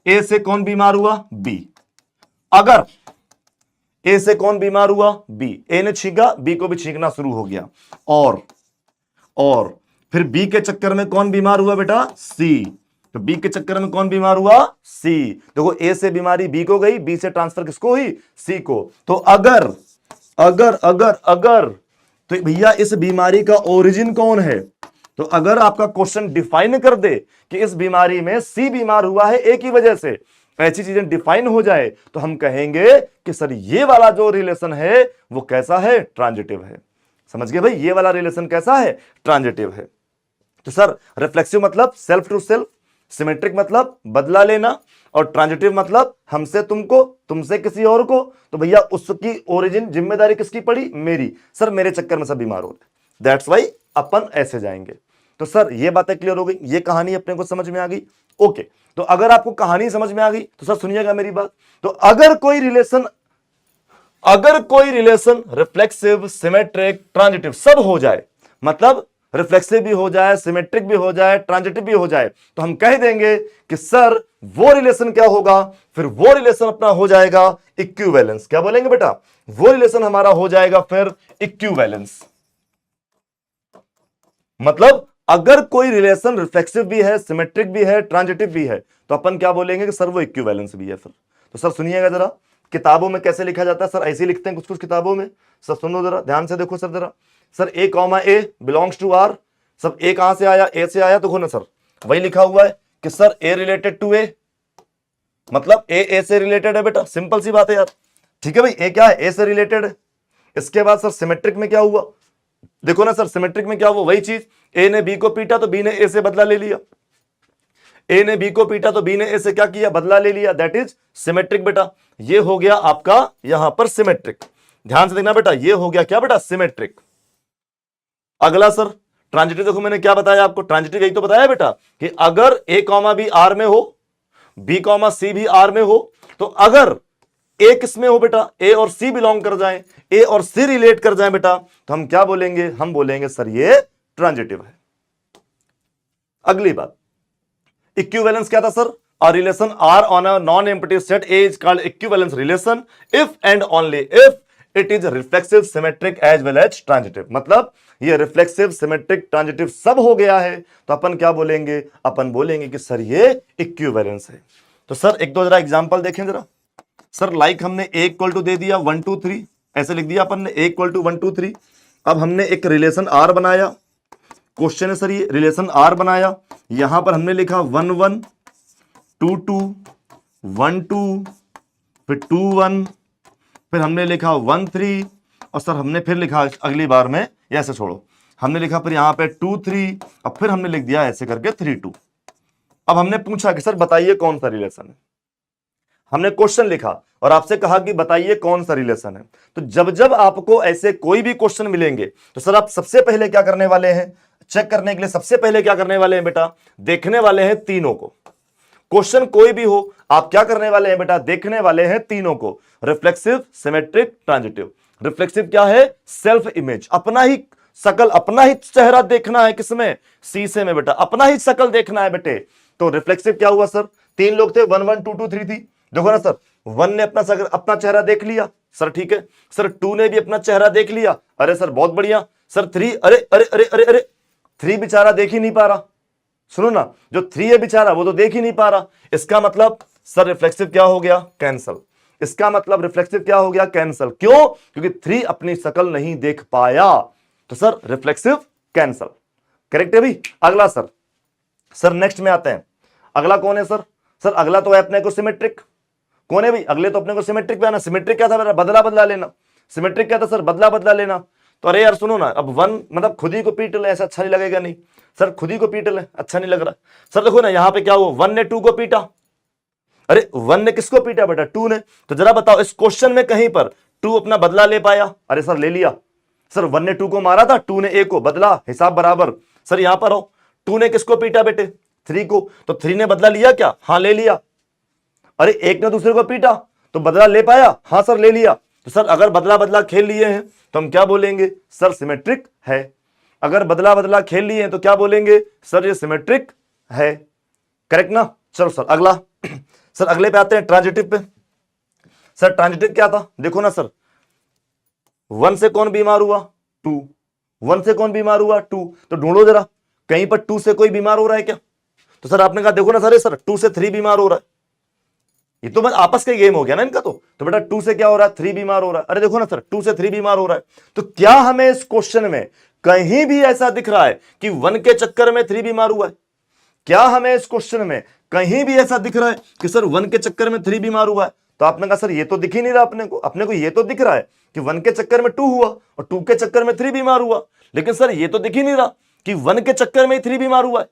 ए से कौन बीमार हुआ, बी। अगर ए से कौन बीमार हुआ, बी, ए ने छींका, बी को भी छींकना शुरू हो गया, और फिर बी के चक्कर में कौन बीमार हुआ बेटा, सी। तो बी के चक्कर में कौन बीमार हुआ, सी। देखो ए से बीमारी बी को गई, बी से ट्रांसफर किसको हुई, सी को। तो अगर तो भैया इस बीमारी का ओरिजिन कौन है, तो अगर आपका क्वेश्चन डिफाइन कर दे कि इस बीमारी में सी बीमार हुआ है ए की वजह से, ऐसी चीजें डिफाइन हो जाए तो हम कहेंगे कि सर ये वाला जो रिलेशन है वो कैसा है, ट्रांजिटिव है। समझ गए भाई, ये वाला रिलेशन कैसा है, ट्रांजिटिव है। तो सर रिफ्लेक्सिव मतलब सेल्फ टू सेल्फ, सिमेट्रिक मतलब बदला लेना, और ट्रांजिटिव मतलब हमसे तुमको, तुमसे किसी और को, तो भैया उसकी ओरिजिन जिम्मेदारी किसकी पड़ी, मेरी। सर मेरे चक्कर में सब बीमार होते, दैट्स वाई अपन ऐसे जाएंगे। तो सर ये बातें क्लियर हो गई, ये कहानी अपने को समझ में आ गई। ओके, तो अगर आपको कहानी समझ में आ गई तो सर सुनिएगा मेरी बात। तो अगर कोई रिलेशन रिफ्लेक्सिव, सिमेट्रिक, ट्रांजिटिव सब हो जाए, मतलब रिफ्लेक्सिव भी हो जाए, सिमेट्रिक भी हो जाए, ट्रांजिटिव भी हो जाए, तो हम कह देंगे कि सर वो रिलेशन क्या होगा, फिर वो रिलेशन अपना हो जाएगा इक्विवेलेंस। क्या बोलेंगे बेटा, वो रिलेशन हमारा हो जाएगा फिर इक्विवेलेंस। मतलब अगर कोई रिलेशन रिफ्लेक्सिव भी है, सिमेट्रिक भी है, ट्रांजिटिव भी है, तो अपन क्या बोलेंगे कि सर वो इक्विवेलेंस भी है फिर। तो सर सुनिएगा जरा, किताबों में कैसे लिखा जाता है, सर ऐसे लिखते हैं कुछ कुछ किताबों में। सर सुनो जरा ध्यान से, देखो सर जरा, sir a comma a belongs to r, सब ए कहां से आया, ए से आया, तो देखो ना सर वही लिखा हुआ है कि सर ए रिलेटेड टू ए, मतलब ए से रिलेटेड है बेटा, सिंपल सी बात है यार। ठीक है भाई, ए क्या है, ए से रिलेटेड है। इसके बाद सर सिमेट्रिक में क्या हुआ, देखो ना सर सिमेट्रिक में क्या हुआ, वही चीज, ए ने बी को पीटा तो बी ने ए से बदला ले लिया, ए ने बी को पीटा तो बी ने ए से क्या किया, बदला ले लिया, दैट इज सिमेट्रिक बेटा। ये हो गया आपका यहां पर सिमेट्रिक। ध्यान से देखना बेटा, ये हो गया क्या बेटा, सिमेट्रिक। अगला सर ट्रांजिटिव, देखो मैंने क्या बताया आपको, ट्रांजिटिव यही तो बताया बेटा कि अगर ए कॉमा बी आर में हो, बी कॉमा सी भी आर में हो, तो अगर ए किस में हो बेटा, ए और सी बिलोंग कर जाए, ए और सी रिलेट कर जाए बेटा, तो हम क्या बोलेंगे, हम बोलेंगे सर ये ट्रांजिटिव है। अगली बात, इक्विवेलेंस क्या था sir, a relation R on a non-empty set A is called equivalence relation if and only if it is reflexive, symmetric as well as transitive। मतलब ये रिफ्लेक्सिव, सिमेट्रिक, ट्रांजिटिव सब हो गया है तो अपन क्या बोलेंगे, अपन बोलेंगे कि सर ये इक्विवेलेंस है। तो सर एक दो जरा एग्जांपल देखें जरा। सर लाइक हमने ए इक्वल टू दे दिया 1 2 3, ऐसे लिख दिया अपन ने ए इक्वल टू 1 2 3। अब हमने एक रिलेशन आर बनाया, क्वेश्चन है सर ये रिलेशन आर बनाया, यहां पर हमने लिखा 1 1 2 2 1 2 फिर 2 1, फिर हमने लिखा 1 3, और सर हमने फिर लिखा अगली बार में, ऐसे छोड़ो, हमने लिखा फिर यहां पे 2 3, अब फिर हमने लिख दिया ऐसे करके 3 2। अब हमने पूछा कि सर बताइए कौन सा रिलेशन है, हमने क्वेश्चन लिखा और आपसे कहा कि बताइए कौन सा रिलेशन है। तो जब जब आपको ऐसे कोई भी क्वेश्चन मिलेंगे तो सर आप सबसे पहले क्या करने वाले हैं, चेक करने के लिए सबसे पहले क्या करने वाले हैं बेटा, देखने वाले हैं तीनों को। क्वेश्चन कोई भी हो आप क्या करने वाले हैं बेटा, देखने वाले हैं तीनों को, रिफ्लेक्सिव, सिमेट्रिक, ट्रांजिटिव। रिफ्लेक्सिव क्या है, सेल्फ इमेज, अपना ही शकल, अपना ही चेहरा देखना है, किसमें, शीशे में बेटा, अपना ही शकल देखना है बेटे। तो रिफ्लेक्सिव क्या हुआ सर, तीन लोग थे, 1 1 2 2 3 थी, देखो ना सर, 1 ने अपना चेहरा देख लिया सर, ठीक है सर, 2 ने भी अपना चेहरा देख लिया, अरे सर बहुत बढ़िया सर, 3, अरे अरे अरे अरे अरे 3 बेचारा देख ही नहीं पा रहा, सुनो ना, जो 3 है बेचारा वो तो देख ही नहीं पा रहा, इसका मतलब सर रिफ्लेक्सिव क्या हो गया, कैंसल। इसका मतलब रिफ्लेक्सिव क्या हो गया, कैंसल। क्यों, क्योंकि 3 अपनी शकल नहीं देख पाया, तो सर रिफ्लेक्सिव कैंसल, करेक्ट है भाई। अगला सर नेक्स्ट में आते हैं, अगला कौन है सर, सर अगला तो है अपने को सिमेट्रिक। कौन है भाई, अगले तो अपने को सिमेट्रिक पे आना। सिमेट्रिक क्या था मेरा, बदला बदला लेना। सिमेट्रिक क्या था सर, बदला बदला लेना। तो अरे यार सुनो ना, अब 1 मतलब खुद ही को पीट ले, ऐसा अच्छा नहीं लगेगा, नहीं सर खुद ही को पीट ले, अच्छा नहीं लग रहा सर। देखो ना यहां पे क्या हुआ, 1 ने 2 को पीटा, अरे 1 ने किसको पीटा बेटा, 2 ने। तो जरा बताओ इस क्वेश्चन में कहीं पर 2 अपना बदला ले पाया, अरे सर ले लिया सर, 1 ने 2 को मारा था, 2 ने 1 को, बदला हिसाब बराबर। सर यहां पर हो, 2 ने किसको पीटा बेटे, 3 को, तो 3 ने बदला लिया क्या, हाँ ले लिया। अरे एक ने दूसरे को पीटा तो बदला ले पाया, हाँ सर ले लिया। तो सर अगर बदला बदला खेल लिए हैं तो हम क्या बोलेंगे, सर सिमेट्रिक है। अगर बदला बदला खेल लिए हैं तो क्या बोलेंगे, सर ये सिमेट्रिक है, करेक्ट ना। चलो सर अगला सर अगले पे आते हैं, ट्रांजिटिव पे। सर ट्रांजिटिव क्या था, देखो ना सर, 1 से कौन बीमार हुआ, 2, 1 से कौन बीमार हुआ, 2, तो ढूंढो जरा कहीं पर 2 से कोई बीमार हो रहा है क्या। तो सर आपने कहा देखो ना सर 2 से 3 बीमार हो रहा है, ये तो बस आपस का गेम हो गया ना इनका। तो बेटा 2 से क्या हो रहा है, 3 बीमार हो रहा है। अरे देखो ना सर 2 से 3 बीमार हो रहा है, तो क्या हमें इस क्वेश्चन में कहीं भी ऐसा दिख रहा है कि 1 के चक्कर में 3 बीमार हुआ है। क्या हमें इस क्वेश्चन में कहीं भी ऐसा दिख रहा है कि सर 1 के चक्कर में 3 बीमार हुआ है। तो आपने कहा सर ये तो दिख ही नहीं रहा अपने को ये तो दिख रहा है कि 1 के चक्कर में 2 हुआ और 2 के चक्कर में 3 बीमार हुआ, लेकिन सर ये तो दिख ही नहीं रहा कि 1 के चक्कर में 3 बीमार हुआ है।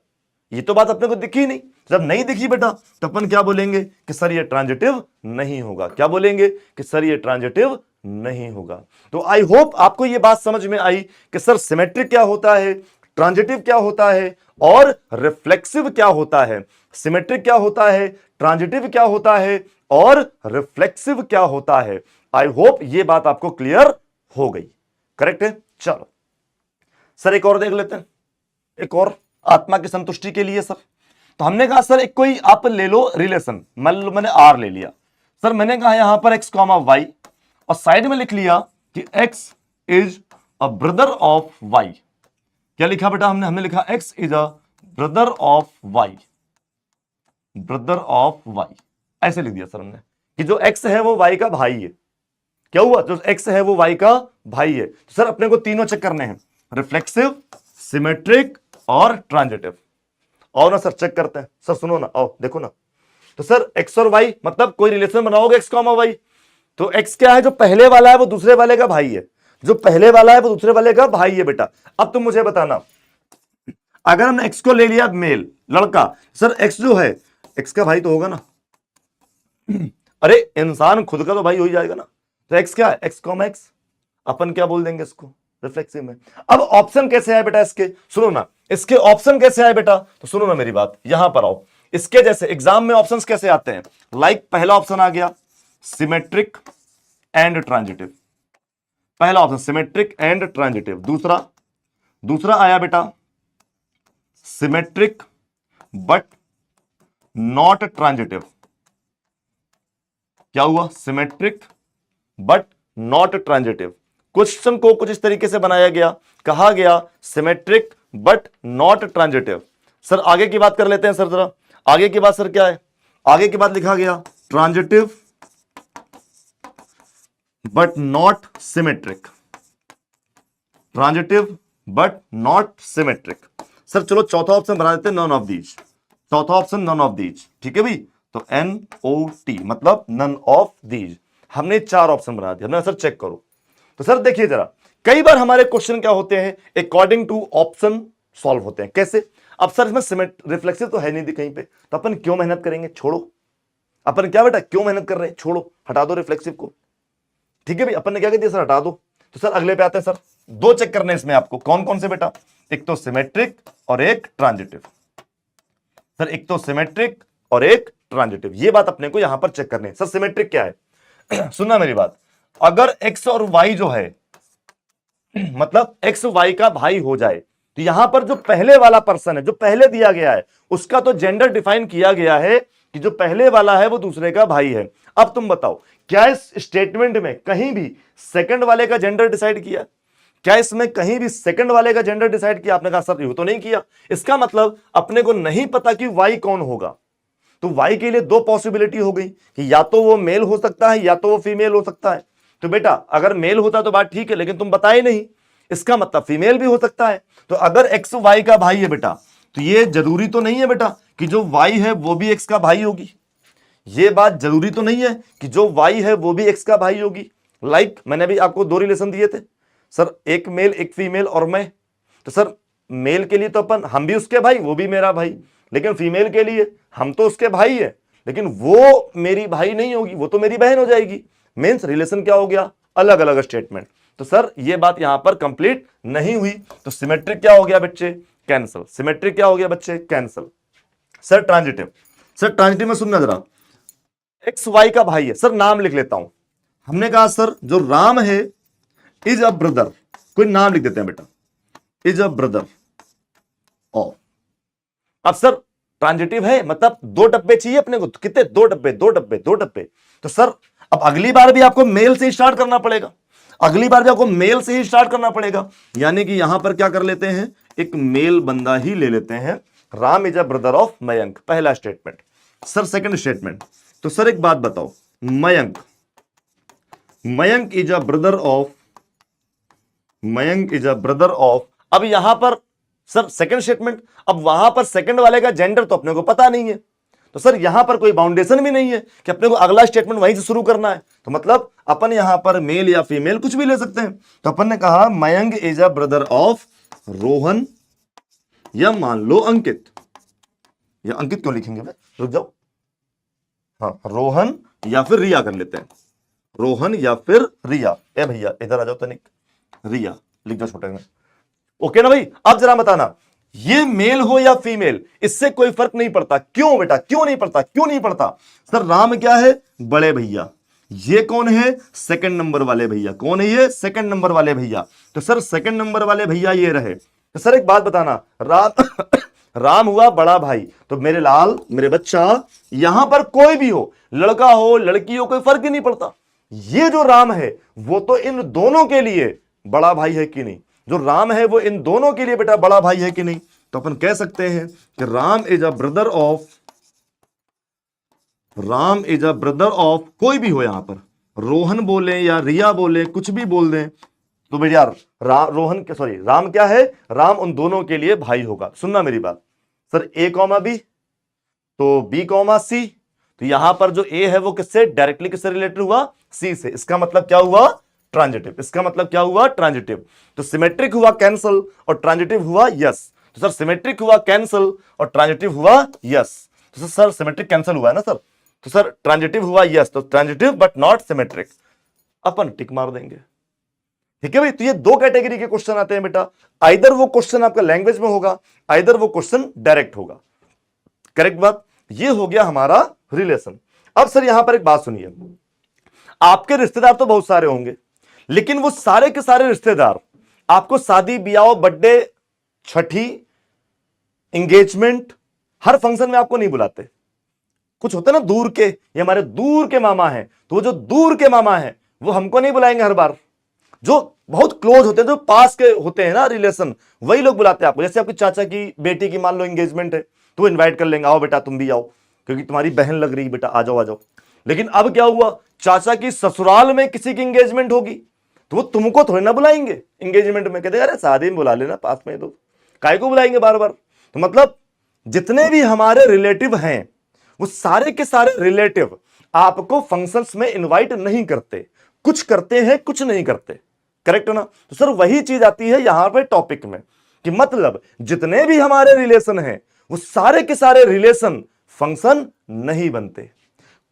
ये तो बात अपने को दिखी नहीं। जब नहीं दिखी बेटा तो अपन क्या बोलेंगे कि सर ये ट्रांजिटिव नहीं होगा। क्या बोलेंगे कि सर ये ट्रांजिटिव नहीं होगा। तो आई होप आपको ये बात समझ में आई कि सर सिमेट्रिक क्या होता है, ट्रांजिटिव क्या होता है और रिफ्लेक्सिव क्या होता है। सिमेट्रिक क्या होता है, ट्रांजिटिव क्या होता है और रिफ्लेक्सिव क्या होता है। आई होप ये बात आपको क्लियर हो गई, करेक्ट है। चलो सर एक और देख लेते हैं, एक और आत्मा की संतुष्टि के लिए। सर तो हमने कहा सर एक कोई आप ले लो रिलेशन, मान लो मैंने आर ले लिया सर, मैंने कहा यहां पर x, y और साइड में लिख लिया कि x is a brother of y। क्या लिखा बेटा हमने लिखा x is a brother of y, brother of y, ऐसे लिख दिया सर हमने कि जो x है वो y का भाई है। क्या हुआ, जो x है वो y का भाई है। तो सर अपने को तीनों चेक करने हैं, रिफ्लेक्सिव, सिमेट्रिक और ट्रांजिटिव। आओ ना सर चेक करते हैं। सर सुनो ना, आओ देखो ना। तो सर x और y मतलब कोई रिलेशन बनाओगे x, y, तो x क्या है, जो पहले वाला है वो दूसरे वाले का भाई है, जो पहले वाला है वो दूसरे वाले का भाई है बेटा। अब तुम मुझे बताना, अगर हमने x को ले लिया मेल, लड़का, सर x जो है x का भाई तो होगा ना अरे इंसान खुद का तो भाई हो ही जाएगा ना। तो x क्या है, x, x, अपन क्या बोल देंगे इसको, रिफ्लेक्सिव में। अब ऑप्शन कैसे आए बेटा इसके, सुनो ना, इसके ऑप्शन कैसे आए बेटा, तो सुनो ना मेरी बात, यहां पर आओ। इसके जैसे एग्जाम में ऑप्शंस कैसे आते हैं, लाइक पहला ऑप्शन आ गया सिमेट्रिक एंड ट्रांजिटिव, पहला ऑप्शन सिमेट्रिक एंड ट्रांजिटिव। दूसरा आया बेटा सिमेट्रिक बट नॉट ट्रांजिटिव। क्या हुआ, symmetric but not transitive. Question को कुछ इस तरीके से बनाया गया, कहा गया symmetric but not transitive. Sir आगे की बात कर लेते हैं सर, जरा आगे की बात सर क्या है, आगे की बात लिखा गया transitive but not symmetric, transitive but not symmetric. Sir चलो चौथा ऑप्शन बना देते हैं, नॉन ऑफ दीज, चौथा ऑप्शन नॉन ऑफ दीज, ठीक है भाई। तो NOT मतलब नन ऑफ दीज। हमने 4 ऑप्शन बना दिया। हमने सर चेक करो। तो सर देखिए जरा, कई बार हमारे क्वेश्चन क्या होते हैं, अकॉर्डिंग टू ऑप्शन सॉल्व होते हैं। कैसे? अब सर इसमें रिफ्लेक्सिव तो है नहीं कहीं पे, तो अपन क्यों मेहनत करेंगे, छोड़ो। अपन क्या बेटा क्यों मेहनत कर रहे हैं, छोड़ो, हटा दो रिफ्लेक्सिव को। ठीक है भाई, अपन ने क्या कह दिया सर, हटा दो। तो सर अगले पे आते हैं सर, 2 चेक करने इसमें आपको, कौन कौन से बेटा, एक तो सिमेट्रिक और एक ट्रांजिटिव। सर एक तो सिमेट्रिक और एक ट्रांजिटिव, ये बात अपने को यहां पर चेक करनी है। सर सिमेट्रिक क्या है सुनना मेरी बात, अगर एक्स और वाई जो है मतलब एक्स वाई का भाई हो जाए, तो यहां पर जो पहले वाला पर्सन है, जो पहले दिया गया है, उसका तो जेंडर डिफाइन किया गया है कि जो पहले वाला है वो दूसरे का भाई है। अब तुम बताओ, क्या इस स्टेटमेंट में कहीं भी सेकंड वाले का जेंडर डिसाइड किया? क्या इसमें कहीं भी सेकंड वाले का जेंडर डिसाइड किया? आपने कहा सर यूं तो नहीं किया। इसका मतलब अपने को नहीं पता कि वाई कौन होगा। तो वाई के लिए 2 पॉसिबिलिटी हो गई कि या तो वो मेल हो सकता है या तो वो फीमेल हो सकता है। तो बेटा अगर मेल होता तो बात ठीक है, लेकिन तुम बताए नहीं, इसका मतलब फीमेल भी हो सकता है। तो अगर एक्स वाई का भाई है बेटा, तो ये जरूरी तो नहीं है बेटा कि जो वाई है वो भी एक्स का भाई होगी। ये बात जरूरी तो नहीं है कि जो वाई है वो भी एक्स का भाई होगी। लाइक मैंने अभी आपको 2 रिलेशन दिए थे सर, एक मेल एक फीमेल और मैं। तो सर मेल के लिए तो अपन हम भी उसके भाई, वो भी मेरा भाई, लेकिन फीमेल के लिए हम तो उसके भाई है, लेकिन वो मेरी भाई नहीं होगी, वो तो मेरी बहन हो जाएगी। मीन्स रिलेशन क्या हो गया, अलग अलग स्टेटमेंट। तो सर ये बात यहां पर कंप्लीट नहीं हुई। तो सिमेट्रिक क्या हो गया बच्चे, कैंसल। सिमेट्रिक क्या हो गया बच्चे, cancel. Sir transitive, sir transitive में सुनना जरा, एक्स वाई का भाई है, सर नाम लिख लेता हूं। हमने कहा सर जो राम है इज अ ब्रदर, कोई नाम लिख देते हैं बेटा, इज अ ब्रदर ऑफ। अब सर ट्रांजिटिव है मतलब 2 डब्बे चाहिए अपने को, कितने, 2 डब्बे 2 डब्बे 2 डब्बे। तो सर अब अगली बार भी आपको मेल से स्टार्ट करना पड़ेगा, अगली बार भी आपको मेल से ही स्टार्ट करना पड़ेगा। यानी कि यहां पर क्या कर लेते हैं, एक मेल बंदा ही ले लेते हैं। Ram is a brother of Mayank, पहला स्टेटमेंट। सर सेकंड स्टेटमेंट, तो सर एक बात बताओ, Mayank, Mayank is a brother of, Mayank is a brother of. अब यहां पर सर सेकंड स्टेटमेंट, अब वहां पर सेकंड वाले का जेंडर तो अपने को पता नहीं है, तो सर यहां पर कोई बाउंडेशन भी नहीं है कि अपने को अगला स्टेटमेंट वहीं से शुरू करना है। तो मतलब अपन यहां पर मेल या फीमेल कुछ भी ले सकते हैं। तो अपन ने कहा Mayank is a brother of Rohan, या मान लो अंकित, या अंकित क्यों लिखेंगे भाई, रुक जाओ, हाँ रोहन या फिर रिया कर लेते हैं, रोहन या फिर रिया। ए भैया इधर आ जाओ तनिक, रिया लिख दो छोटे में, ओके ना भाई। अब जरा बताना, ये मेल हो या फीमेल इससे कोई फर्क नहीं पड़ता। क्यों बेटा, क्यों नहीं पड़ता, क्यों नहीं पड़ता? सर राम क्या है, बड़े भैया, ये कौन है, सेकंड नंबर वाले भैया। कौन है ये, सेकंड नंबर वाले भैया। तो सर सेकंड नंबर वाले भैया ये रहे। तो सर एक बात बताना, राम राम हुआ बड़ा भाई, तो मेरे लाल मेरे बच्चा, यहां पर कोई भी हो, लड़का हो लड़की हो, कोई फर्क ही नहीं पड़ता। ये जो राम है वो तो इन दोनों के लिए बड़ा भाई है कि नहीं, जो राम है वो इन दोनों के लिए बेटा बड़ा भाई है कि नहीं। तो अपन कह सकते हैं कि Ram is a brother of, Ram is a brother of, कोई भी हो यहां पर, रोहन बोले या रिया बोले, कुछ भी बोल दें, तो बेटा यार रोहन के सॉरी राम क्या है, राम उन दोनों के लिए भाई होगा। सुनना मेरी बात, सर ए कॉमा बी तो बी कॉमा सी, तो यहां पर जो ए है वो किससे डायरेक्टली किससे रिलेटेड हुआ, सी से। इसका मतलब क्या हुआ, ट्रांजिटिव। इसका मतलब क्या हुआ, ट्रांजिटिव। तो सिमेट्रिक हुआ कैंसल और ट्रांजिटिव हुआ यस। तो सर सिमेट्रिक हुआ कैंसल और ट्रांजिटिव हुआ यस। तो सर सिमेट्रिक कैंसल हुआ है ना सर, तो सर ट्रांजिटिव हुआ यस, तो ट्रांजिटिव बट नॉट सिमेट्रिक, अपन टिक मार देंगे। ठीक है भाई। तो ये 2 कैटेगरी के क्वेश्चन आते हैं बेटा, आइदर वो क्वेश्चन आपका लैंग्वेज में होगा, आइदर वो क्वेश्चन डायरेक्ट होगा। करेक्ट बात, ये हो गया हमारा रिलेशन। अब सर यहां पर एक बात सुनिए, आपके रिश्तेदार तो बहुत सारे होंगे, लेकिन वो सारे के सारे रिश्तेदार आपको शादी ब्याह बर्थडे छठी एंगेजमेंट हर फंक्शन में आपको नहीं बुलाते। कुछ होता है ना दूर के, ये हमारे दूर के मामा हैं, तो वो जो दूर के मामा हैं वो हमको नहीं बुलाएंगे हर बार। जो बहुत क्लोज होते हैं, जो पास के होते हैं ना रिलेशन, वही लोग बुलाते हैं आपको। जैसे आपके चाचा की बेटी की मान लो एंगेजमेंट है, तो वो इन्वाइट कर लेंगे, आओ बेटा तुम भी आओ, क्योंकि तुम्हारी बहन लग रही बेटा, आ जाओ आ जाओ। लेकिन अब क्या हुआ, चाचा की ससुराल में किसी की एंगेजमेंट होगी, तो वो तुमको थोड़ी ना बुलाएंगे एंगेजमेंट में, कहते अरे शादी में बुला लेना पास में, तो काय को बुलाएंगे बार बार। तो मतलब जितने भी हमारे रिलेटिव हैं वो सारे के सारे रिलेटिव आपको फंक्शंस में इनवाइट नहीं करते, कुछ करते हैं कुछ नहीं करते, करेक्ट है ना। तो सर वही चीज आती है यहां पे टॉपिक में कि मतलब जितने भी हमारे रिलेशन हैं वो सारे के सारे रिलेशन फंक्शन नहीं बनते।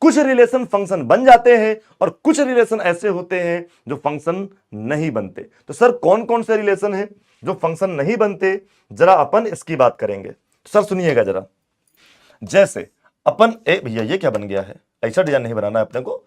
कुछ रिलेशन फंक्शन बन जाते हैं और कुछ रिलेशन ऐसे होते हैं जो फंक्शन नहीं बनते। तो सर कौन कौन से रिलेशन हैं जो फंक्शन नहीं बनते, जरा अपन इसकी बात करेंगे। तो सर सुनिएगा जरा, जैसे अपन भैया ये क्या बन गया है, ऐसा डिजाइन नहीं बनाना है अपने को।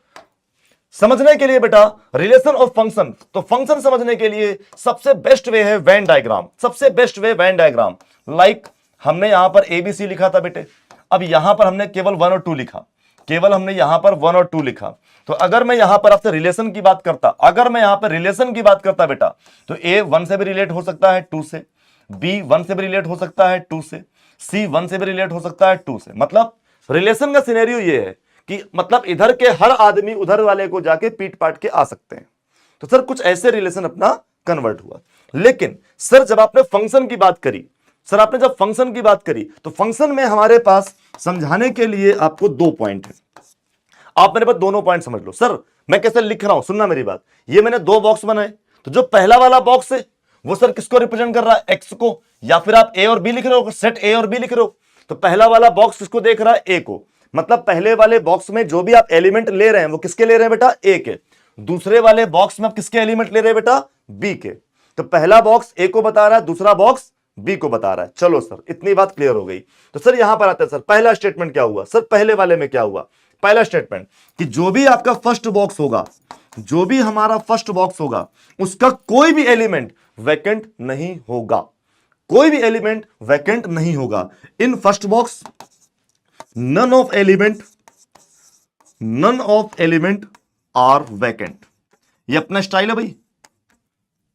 समझने के लिए बेटा रिलेशन ऑफ फंक्शन, तो फंक्शन समझने के लिए सबसे बेस्ट वे है वेन डायग्राम, सबसे best way Venn diagram. Like हमने यहां पर एबीसी लिखा था बेटे, अब यहां पर हमने केवल 1 और 2 लिखा, केवल हमने यहां पर 1 और 2 लिखा। तो अगर मैं यहां पर आपसे रिलेशन की बात करता, अगर मैं यहां पर रिलेशन की बात करता बेटा, तो ए 1 से भी रिलेट हो सकता है 2 से, बी 1 से भी रिलेट हो सकता है 2 से, सी 1 से भी रिलेट हो सकता है 2 से। मतलब रिलेशन का सिनेरियो ये है कि मतलब इधर के हर आदमी उधर वाले को जाके पीट पाट के आ सकते हैं। तो सर कुछ ऐसे रिलेशन अपना कन्वर्ट हुआ। लेकिन सर जब आपने फंक्शन की बात करी, सर आपने जब फंक्शन की बात करी तो फंक्शन में हमारे पास समझाने के लिए आपको 2 पॉइंट है। आप मेरे पास दोनों पॉइंट समझ लो। सर मैं कैसे लिख रहा हूं, सुनना मेरी बात। ये मैंने 2 बॉक्स बनाए, तो जो पहला वाला बॉक्स है वो सर किसको रिप्रेजेंट कर रहा है, एक्स को, या फिर आप ए और बी लिख रहे हो, सेट ए और बी लिख रहे हो। तो पहला वाला बॉक्स किसको देख रहा है, ए को। मतलब पहले वाले बॉक्स में जो भी आप एलिमेंट ले रहे हैं वो किसके ले रहे हैं बेटा, ए के। दूसरे वाले बॉक्स में आप किसके एलिमेंट ले रहे हैं बेटा, बी के। तो पहला बॉक्स ए को बता रहा है, दूसरा बॉक्स बी को बता रहा है। चलो सर इतनी बात क्लियर हो गई। तो सर यहां पर आते हैं, सर पहला स्टेटमेंट क्या हुआ, सर पहले वाले में क्या हुआ। पहला स्टेटमेंट कि जो भी आपका फर्स्ट बॉक्स होगा, जो भी हमारा फर्स्ट बॉक्स होगा उसका कोई भी एलिमेंट वैकेंट नहीं होगा, कोई भी एलिमेंट वैकेंट नहीं होगा। In first box none of element are vacant। ये अपना स्टाइल है भाई,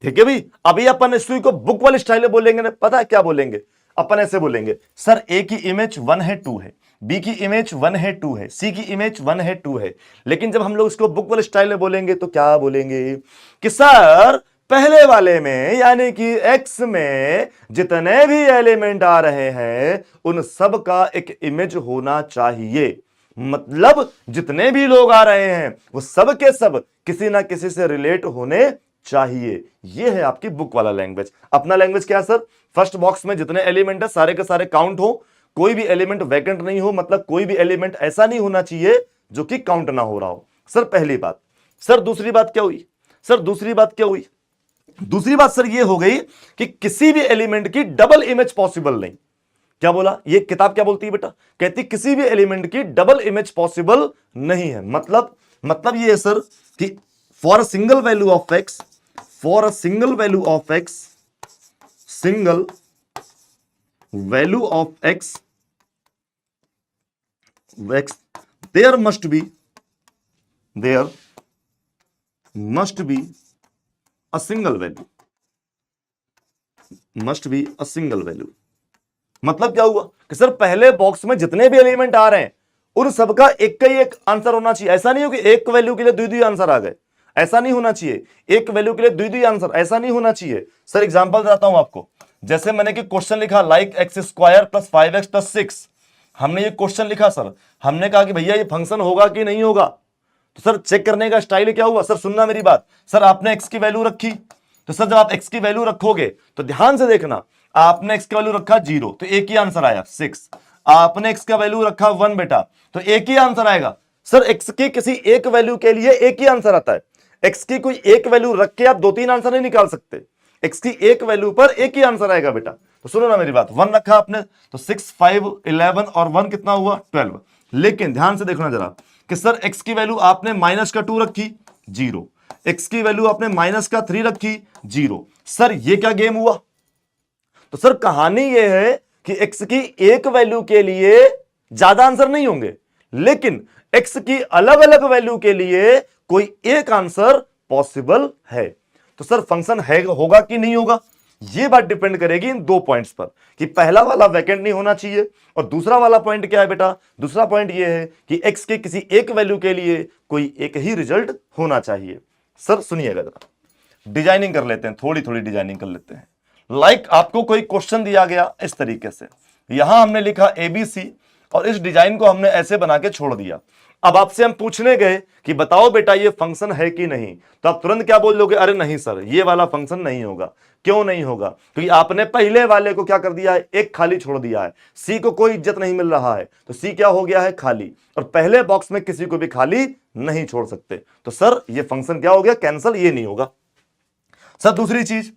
ठीक है भाई। अभी अपन इसी को बुक वाले स्टाइल में बोलेंगे ना, पता है क्या बोलेंगे, अपन ऐसे बोलेंगे सर ए की इमेज 1 है 2 है, बी की इमेज 1 है 2 है, सी की इमेज 1 है 2 है। लेकिन जब हम लोग इसको बुक वाले स्टाइल में बोलेंगे तो क्या बोलेंगे कि सर पहले वाले में यानी कि एक्स में जितने भी एलिमेंट आ रहे हैं उन सब का एक इमेज होना चाहिए। मतलब जितने भी लोग आ रहे हैं वो सब के सब किसी ना किसी से रिलेट होने चाहिए। ये है आपकी बुक वाला लैंग्वेज। अपना लैंग्वेज क्या है सर, फर्स्ट बॉक्स में जितने एलिमेंट है सारे के सारे काउंट हो, कोई भी एलिमेंट वैकेंट नहीं हो, मतलब कोई भी एलिमेंट ऐसा नहीं होना चाहिए जो कि काउंट ना हो रहा हो। सर पहली बात। सर दूसरी बात क्या हुई, सर दूसरी बात क्या हुई, दूसरी बात सर ये हो गई कि किसी भी एलिमेंट की डबल इमेज पॉसिबल नहीं। क्या बोला, ये किताब क्या बोलती है बेटा, कहती किसी भी एलिमेंट की डबल इमेज पॉसिबल नहीं है। मतलब ये है सर कि for a single value of x, for a single value of x, single value of x, there must be a single value, must be a single value। मतलब क्या हुआ कि सर पहले बॉक्स में जितने भी एलिमेंट आ रहे हैं उन सबका एक का ही एक आंसर होना चाहिए। ऐसा नहीं हो कि एक वैल्यू के लिए दुई आंसर आ गए, ऐसा नहीं होना चाहिए। एक वैल्यू के लिए दुई आंसर, ऐसा नहीं होना चाहिए। सर एग्जांपल देता हूं आपको, जैसे मैंने कि क्वेश्चन लिखा like x square plus 5x plus 6। हमने ये क्वेश्चन लिखा सर, हमने कहा कि भैया ये फंक्शन होगा कि नहीं होगा। तो सर चेक करने का स्टाइल क्या हुआ, सर सुनना मेरी बात। सर आपने x की वैल्यू रखी, तो सर जब आप x की वैल्यू रखोगे तो ध्यान से देखना, आपने x का वैल्यू रखा 0 तो एक ही आंसर आया 6। आपने x का वैल्यू रखा 1 बेटा तो एक ही आंसर आएगा। सर x की किसी एक वैल्यू के लिए एक ही आंसर आता है। x की कोई एक वैल्यू रख के आप 2-3 आंसर नहीं निकाल सकते। x की एक वैल्यू पर एक ही आंसर आएगा बेटा। तो सुनो ना मेरी बात, 1 रखा आपने तो 6, 5, 11 और 1 कितना हुआ 12। लेकिन ध्यान से देखना जरा कि सर x की वैल्यू आपने माइनस का 2 रखी 0, x की वैल्यू आपने माइनस का 3 रखी 0। सर ये क्या गेम हुआ। तो सर कहानी ये है कि x की एक वैल्यू के लिए ज्यादा आंसर नहीं होंगे, लेकिन x की अलग अलग वैल्यू के लिए कोई एक आंसर पॉसिबल है। तो सर फंक्शन है होगा कि नहीं होगा, ये बात डिपेंड करेगी इन 2 पॉइंट्स पर कि पहला वाला वैकेंट नहीं होना चाहिए और दूसरा वाला पॉइंट क्या है बेटा, दूसरा पॉइंट ये है कि x के किसी एक वैल्यू के लिए कोई एक ही रिजल्ट होना चाहिए। सर सुनिएगा जरा, डिजाइनिंग कर लेते हैं, थोड़ी थोड़ी डिजाइनिंग कर लेते हैं। लाइक आपको कोई क्वेश्चन दिया गया इस तरीके से, यहां हमने लिखा ABC और इस डिजाइन को हमने ऐसे बना के छोड़ दिया। अब आपसे हम पूछने गए कि बताओ बेटा ये फंक्शन है कि नहीं, तो आप तुरंत क्या बोल दोगे, अरे नहीं सर ये वाला फंक्शन नहीं होगा। क्यों नहीं होगा? क्योंकि आपने पहले वाले को क्या कर दिया है, एक खाली छोड़ दिया है। सी को कोई इज्जत नहीं मिल रहा है, तो सी क्या हो गया है, खाली। और पहले बॉक्स में किसी को भी खाली नहीं छोड़ सकते, तो सर ये फंक्शन क्या हो गया, कैंसल, ये नहीं होगा। सर दूसरी चीज,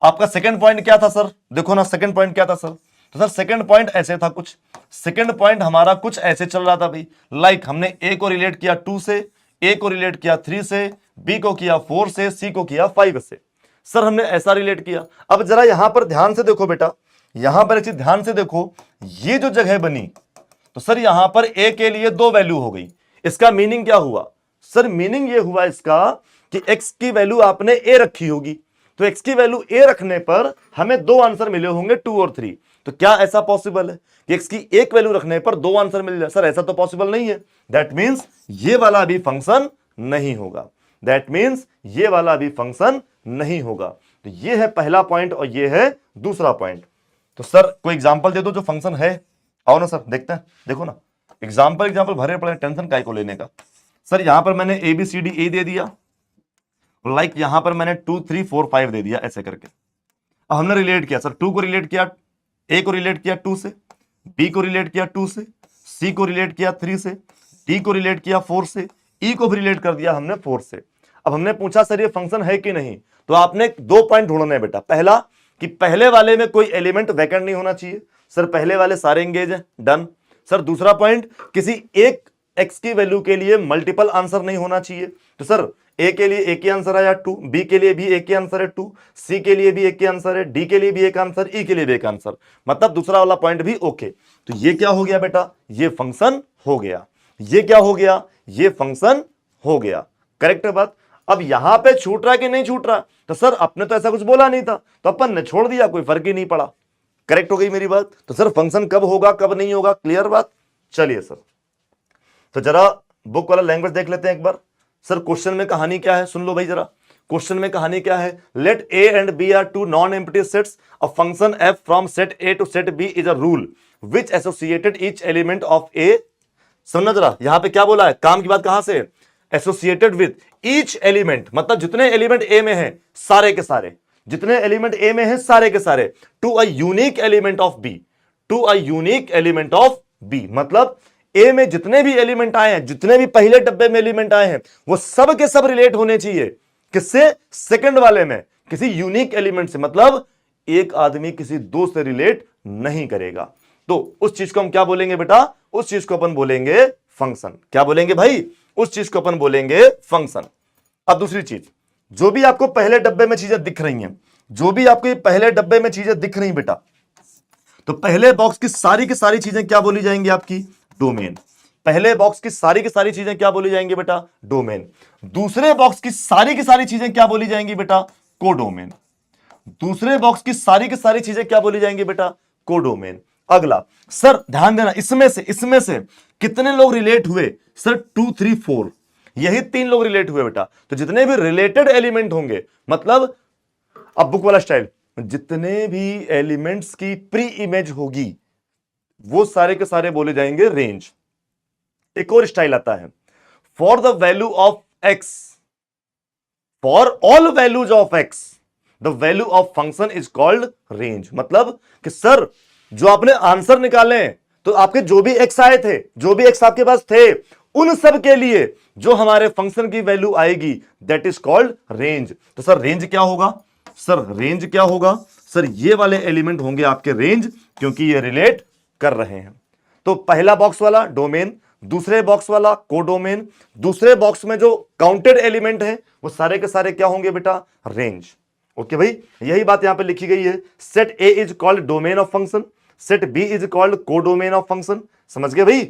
आपका सेकंड पॉइंट क्या था सर, देखो ना सेकंड पॉइंट क्या था सर। तो सर सेकंड पॉइंट ऐसे था कुछ, सेकंड पॉइंट हमारा कुछ ऐसे चल रहा था भाई, लाइक हमने ए को रिलेट किया 2 से, ए को रिलेट किया 3 से, बी को किया 4 से, सी को किया 5 से। सर हमने ऐसा रिलेट किया। अब जरा यहां पर ध्यान से देखो बेटा, यहां पर एक चीज ध्यान से देखो, ये जो जगह बनी, तो सर यहां पर ए के लिए 2 वैल्यू हो गई। इसका मीनिंग क्या हुआ सर, मीनिंग ये हुआ इसका कि एक्स की वैल्यू आपने ए रखी होगी, तो एक्स की वैल्यू ए रखने पर हमें 2 आंसर मिले होंगे 2 और 3। तो क्या ऐसा पॉसिबल है कि एक्स की एक वैल्यू रखने पर 2 आंसर मिल जाए? सर ऐसा तो पॉसिबल नहीं है। दैट मींस ये वाला भी फंक्शन नहीं होगा, दैट मींस ये वाला भी फंक्शन नहीं होगा। तो ये है पहला पॉइंट और ये है दूसरा पॉइंट। तो सर कोई एग्जांपल दे दो जो फंक्शन है। आओ ना सर देखते हैं, देखो ना एग्जांपल भरे पड़े, टेंशन काय को लेने का। सर यहां पर मैंने A B C D A दे दिया, लाइक यहां पर मैंने 2 3 4 5 दे दिया ऐसे करके। अब हमने रिलेट किया सर, 2 को रिलेट किया, ए को रिलेट किया 2 से, बी को रिलेट किया 2 से, सी को रिलेट किया 3 से, डी को रिलेट किया 4 से, ई को भी रिलेट कर दिया हमने 4 से। अब हमने पूछा सर ये फंक्शन है कि नहीं, तो आपने 2 पॉइंट ढूंढना है बेटा। पहला कि पहले वाले में कोई एलिमेंट वैकेंट नहीं होना चाहिए, सर पहले वाले सारे एंगेज हैं, डन। सर दूसरा पॉइंट, किसी एक एक्स की वैल्यू के लिए मल्टीपल आंसर नहीं होना चाहिए, तो सर ए के लिए एक ही आंसर आया 2, बी के लिए भी एक ही आंसर है 2, सी के लिए भी एक ही आंसर है, डी के लिए भी एक आंसर, ई के लिए भी एक आंसर, मतलब दूसरा वाला पॉइंट भी ओके। तो ये क्या हो गया बेटा, ये फंक्शन हो गया। ये क्या हो गया, ये फंक्शन हो गया। करेक्ट है बात। अब यहां पे छूट रहा कि नहीं छूट रहा, तो सर आपने तो ऐसा कुछ बोला नहीं था, तो अपन ने छोड़ दिया, कोई फर्क ही नहीं पड़ा। करेक्ट हो गई मेरी बात। तो सर फंक्शन कब होगा कब नहीं होगा, क्लियर बात। चलिए सर, तो जरा बुक वाला लैंग्वेज देख लेते हैं एक बार। सर क्वेश्चन में कहानी क्या है, सुन लो भाई जरा। क्वेश्चन में कहानी क्या है, let A and B are 2 non empty sets, a function F from set A to set B is a rule which associated each element of A. समझना जरा, यहां पे क्या बोला है, काम की बात कहां से, एसोसिएटेड विद ईच एलिमेंट, मतलब जितने एलिमेंट ए में है सारे के सारे, जितने एलिमेंट ए में है सारे के सारे, to a unique element of b, to a unique element of b, मतलब ए में जितने भी एलिमेंट आए हैं, जितने भी पहले डब्बे में एलिमेंट आए हैं, वो सब के सब रिलेट होने चाहिए किससे, सेकंड वाले में किसी यूनिक एलिमेंट से, मतलब एक आदमी किसी दो से रिलेट नहीं करेगा। तो उस चीज को हम क्या बोलेंगे बेटा, उस चीज को अपन बोलेंगे फंक्शन। क्या बोलेंगे भाई, उस चीज को अपन बोलेंगे फंक्शन। अब दूसरी चीज, जो भी आपको पहले डब्बे में चीजें दिख रही हैं, जो भी आपको पहले डब्बे में चीजें दिख रही बेटा, तो पहले बॉक्स की सारी चीजें क्या बोली जाएंगी आपकी, डोमेन। पहले बॉक्स की सारी चीजें क्या बोली जाएंगी बेटा, डोमेन। दूसरे बॉक्स की सारी चीजें क्या बोली जाएंगी बेटा, कोडोमेन। दूसरे बॉक्स की सारी चीजें क्या बोली जाएंगी बेटा, कोडोमेन। अगला सर ध्यान देना, इसमें से कितने लोग रिलेट हुए, सर 2 3 4, यही 3 लोग रिलेट हुए बेटा। तो जितने भी रिलेटेड एलिमेंट होंगे, मतलब अब बुक वाला स्टाइल, जितने भी एलिमेंट्स की प्री इमेज होगी वो सारे के सारे बोले जाएंगे रेंज। एक और स्टाइल आता है, for the value of x, for all values of x the value of function is called range. मतलब कि सर जो आपने आंसर निकाले, तो आपके जो भी एक्स आए थे, जो भी एक्स आपके पास थे, उन सब के लिए जो हमारे फंक्शन की वैल्यू आएगी दैट इज कॉल्ड रेंज। तो सर रेंज क्या होगा, सर रेंज क्या होगा, सर ये वाले एलिमेंट होंगे आपके रेंज, क्योंकि ये रिलेट कर रहे हैं। तो पहला बॉक्स वाला डोमेन, दूसरे बॉक्स वाला कोडोमेन, दूसरे बॉक्स में जो काउंटेड एलिमेंट है वो सारे के सारे क्या होंगे बेटा, रेंज। ओके भाई, यही बात यहां पे लिखी गई है। Set a is called domain of function, set B is called codomain of function. समझ गए भाई,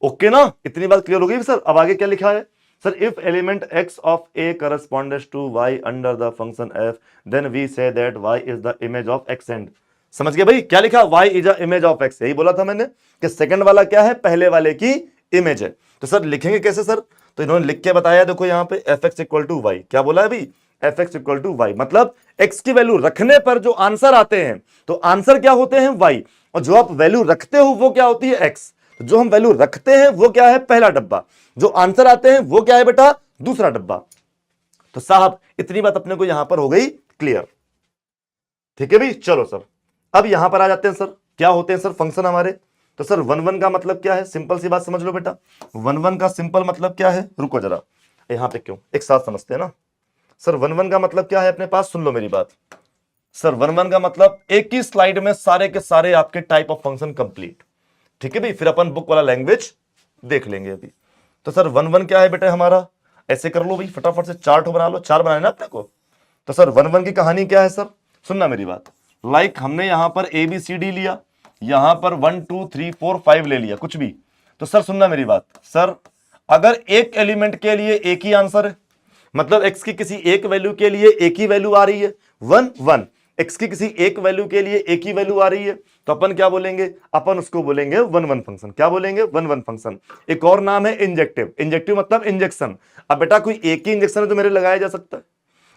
ओके ना, इतनी बात क्लियर हो गई सर। अब आगे क्या लिखा है, sir if element x of a corresponds to y under the function f then we say that y is the image of x and. समझ गए भाई, क्या लिखा, y is a image of x। यही बोला था मैंने कि सेकंड वाला क्या है, पहले वाले की इमेज है। तो सर लिखेंगे कैसे सर, तो इन्होंने लिख के बताया, देखो यहां पे fx इक्वल टू वाई, क्या बोला है भाई, fx इक्वल टू वाई, मतलब x की वैल्यू रखने पर जो आंसर आते हैं, तो आंसर क्या होते हैं y, और जो आप वैल्यू रखते हो वो क्या होती है, एक्स। तो जो हम वैल्यू रखते हैं वो क्या है, पहला डब्बा, जो आंसर आते हैं वो क्या है बेटा, दूसरा डब्बा। तो साहब इतनी बात अपने को यहां पर हो गई क्लियर, ठीक है भी। चलो सर अब यहां पर आ जाते हैं, सर क्या होते हैं सर फंक्शन हमारे। तो सर 1 1 का मतलब क्या है, सिंपल सी बात समझ लो बेटा, 1 1 का सिंपल मतलब क्या है, रुको जरा यहां पे क्यों, एक साथ समझते हैं ना। सर 1 1 का मतलब क्या है अपने पास, सुन लो मेरी बात। सर 1 1 का मतलब एक ही स्लाइड में सारे के सारे आपके टाइप ऑफ फंक्शन कंप्लीट, ठीक है भाई। फिर अपन बुक वाला लैंग्वेज देख लेंगे अभी। तो सर 1 1 क्या है बेटा हमारा, ऐसे कर लो भाई फटाफट से, चार्ट बना लो, चार बनाए ना अपने को। तो सर 1 1 की कहानी क्या है सर, सुनना मेरी बात। लाइक हमने यहां पर ए बी सी डी लिया, यहां पर 1 2 3 4 5 ले लिया, कुछ भी। तो सर सुनना मेरी बात, सर अगर एक एलिमेंट के लिए एक ही आंसर है, मतलब एक्स की किसी एक वैल्यू के लिए एक ही वैल्यू आ रही है, 1 1, एक्स की किसी एक वैल्यू के लिए एक ही वैल्यू आ रही है, तो अपन क्या बोलेंगे, अपन उसको बोलेंगे 1 1 फंक्शन। क्या बोलेंगे, 1 1 फंक्शन। एक और नाम है इंजेक्टिव, इंजेक्टिव मतलब इंजेक्शन। अब बेटा कोई एक ही इंजेक्शन है तो मेरे लगाया जा सकता है।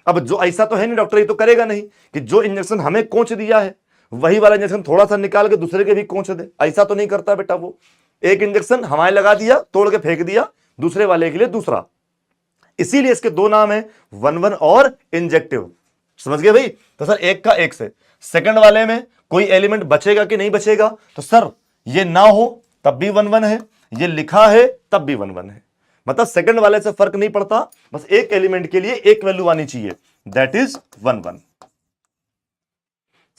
अब जो ऐसा तो है नहीं, डॉक्टर ये तो करेगा नहीं कि जो इंजेक्शन हमें कोच दिया है वही वाला इंजेक्शन थोड़ा सा निकाल के दूसरे के भी कोच दे, ऐसा तो नहीं करता बेटा वो। एक इंजेक्शन हमारे लगा दिया, तोड़ के फेंक दिया, दूसरे वाले के लिए दूसरा। इसीलिए इसके दो नाम है, 1 1 और इंजेक्टिव। समझ गए भाई। तो सर एक का एक से, सेकंड वाले में कोई एलिमेंट बचेगा कि नहीं बचेगा, तो सर ये ना हो तब भी 1 1 है, ये लिखा है तब भी 1 1 है। मतलब सेकंड वाले से फर्क नहीं पड़ता, बस एक एलिमेंट के लिए एक वैल्यू आनी चाहिए, दैट इज 1 1।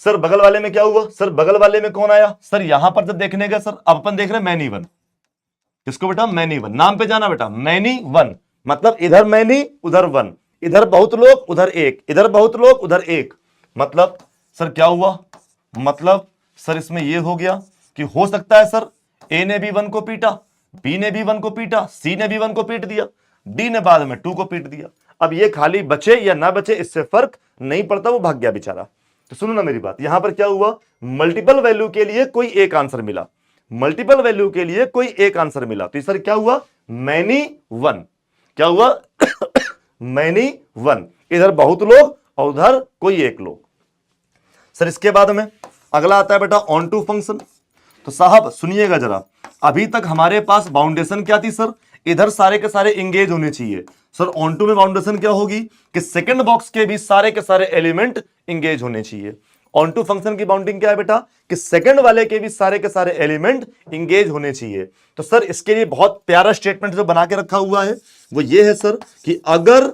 सर बगल वाले में क्या हुआ, सर बगल वाले में कौन आया, सर यहां पर जब देखने का सर अब अपन देख रहे हैं मैनी वन। किसको बेटा, मैनी वन। नाम पे जाना बेटा, मैनी वन मतलब इधर मैनी उधर वन, इधर बहुत लोग उधर एक, इधर बहुत लोग उधर एक। मतलब सर क्या हुआ, मतलब सर इसमें यह हो गया कि हो सकता है सर ए ने भी 1 को पीटा, बी ने भी 1 को पीटा, सी ने भी 1 को पीट दिया, डी ने बाद में 2 को पीट दिया। अब ये खाली बचे या ना बचे इससे फर्क नहीं पड़ता, वो भाग गया बेचारा। तो सुनो ना मेरी बात, यहां पर क्या हुआ, मल्टीपल वैल्यू के लिए कोई एक आंसर मिला, मल्टीपल वैल्यू के लिए कोई एक आंसर मिला, तो सर क्या हुआ, मैनी वन। क्या हुआ मैनी वन, इधर बहुत लोग और उधर कोई एक लोग। सर इसके बाद में अगला आता है बेटा ऑन टू फंक्शन। तो साहब सुनिएगा जरा, अभी तक हमारे पास बाउंडेशन क्या थी सर, इधर सारे के सारे इंगेज होने चाहिए। सर ऑन टू में बाउंडेशन क्या होगी कि सेकंड बॉक्स के भी सारे के सारे एलिमेंट इंगेज होने चाहिए। ऑन टू फंक्शन की बाउंडिंग क्या है बेटा, कि सेकंड वाले के भी सारे के सारे एलिमेंट इंगेज होने चाहिए। तो सर इसके लिए बहुत प्यारा स्टेटमेंट जो बना के रखा हुआ है वो ये है सर, कि अगर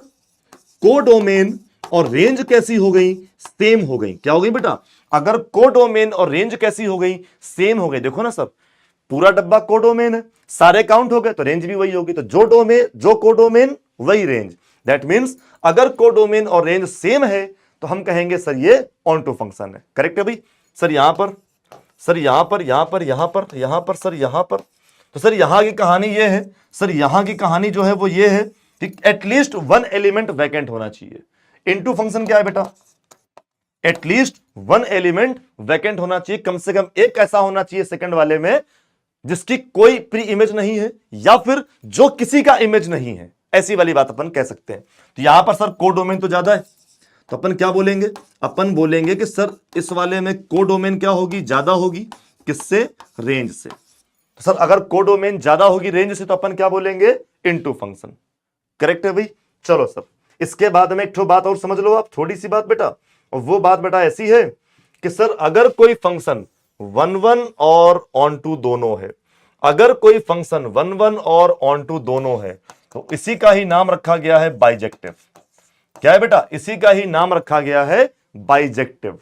कोडोमेन और रेंज कैसी हो गई, सेम हो गई। क्या हो गई बेटा, अगर कोडोमेन और रेंज कैसी हो गई, सेम हो गई। देखो ना सर पूरा डब्बा कोडोमेन है, सारे काउंट हो गए तो रेंज भी वही होगी, तो जो कोडोमेन वही रेंज। दैट मींस अगर कोडोमेन और रेंज सेम है तो हम कहेंगे सर ये ऑन टू फंक्शन है। करेक्ट है भाई। सर यहां पर, सर यहां पर, यहां पर, यहां पर, यहां पर, सर यहां पर। तो सर यहां की कहानी ये है, सर यहां की कहानी जो है वो ये है कि एटलीस्ट 1 एलिमेंट वैकेंट होना चाहिए। इनटू फंक्शन क्या है बेटा, एटलीस्ट 1 एलिमेंट वैकेंट होना चाहिए, कम से कम एक ऐसा होना चाहिए सेकंड वाले में जिसकी कोई प्री इमेज नहीं है या फिर जो किसी का इमेज नहीं है, ऐसी वाली बात अपन कह सकते हैं। तो यहां पर सर कोडोमेन तो ज्यादा है, तो अपन क्या बोलेंगे, अपन बोलेंगे कि सर इस वाले में कोडोमेन क्या होगी, ज्यादा होगी, किससे, रेंज से। तो सर अगर कोडोमेन ज्यादा होगी रेंज से तो अपन क्या बोलेंगे, इनटू फंक्शन। करेक्ट है भाई। चलो सर इसके बाद में एक बात और समझ लो आप, थोड़ी सी बात बेटा, और वो बात बेटा ऐसी है कि सर अगर कोई फंक्शन 1 1 और ऑन टू दोनों है, अगर कोई फंक्शन 1 1 और ऑन टू दोनों है तो इसी का ही नाम रखा गया है बाइजेक्टिव। क्या है बेटा, इसी का ही नाम रखा गया है बाइजेक्टिव।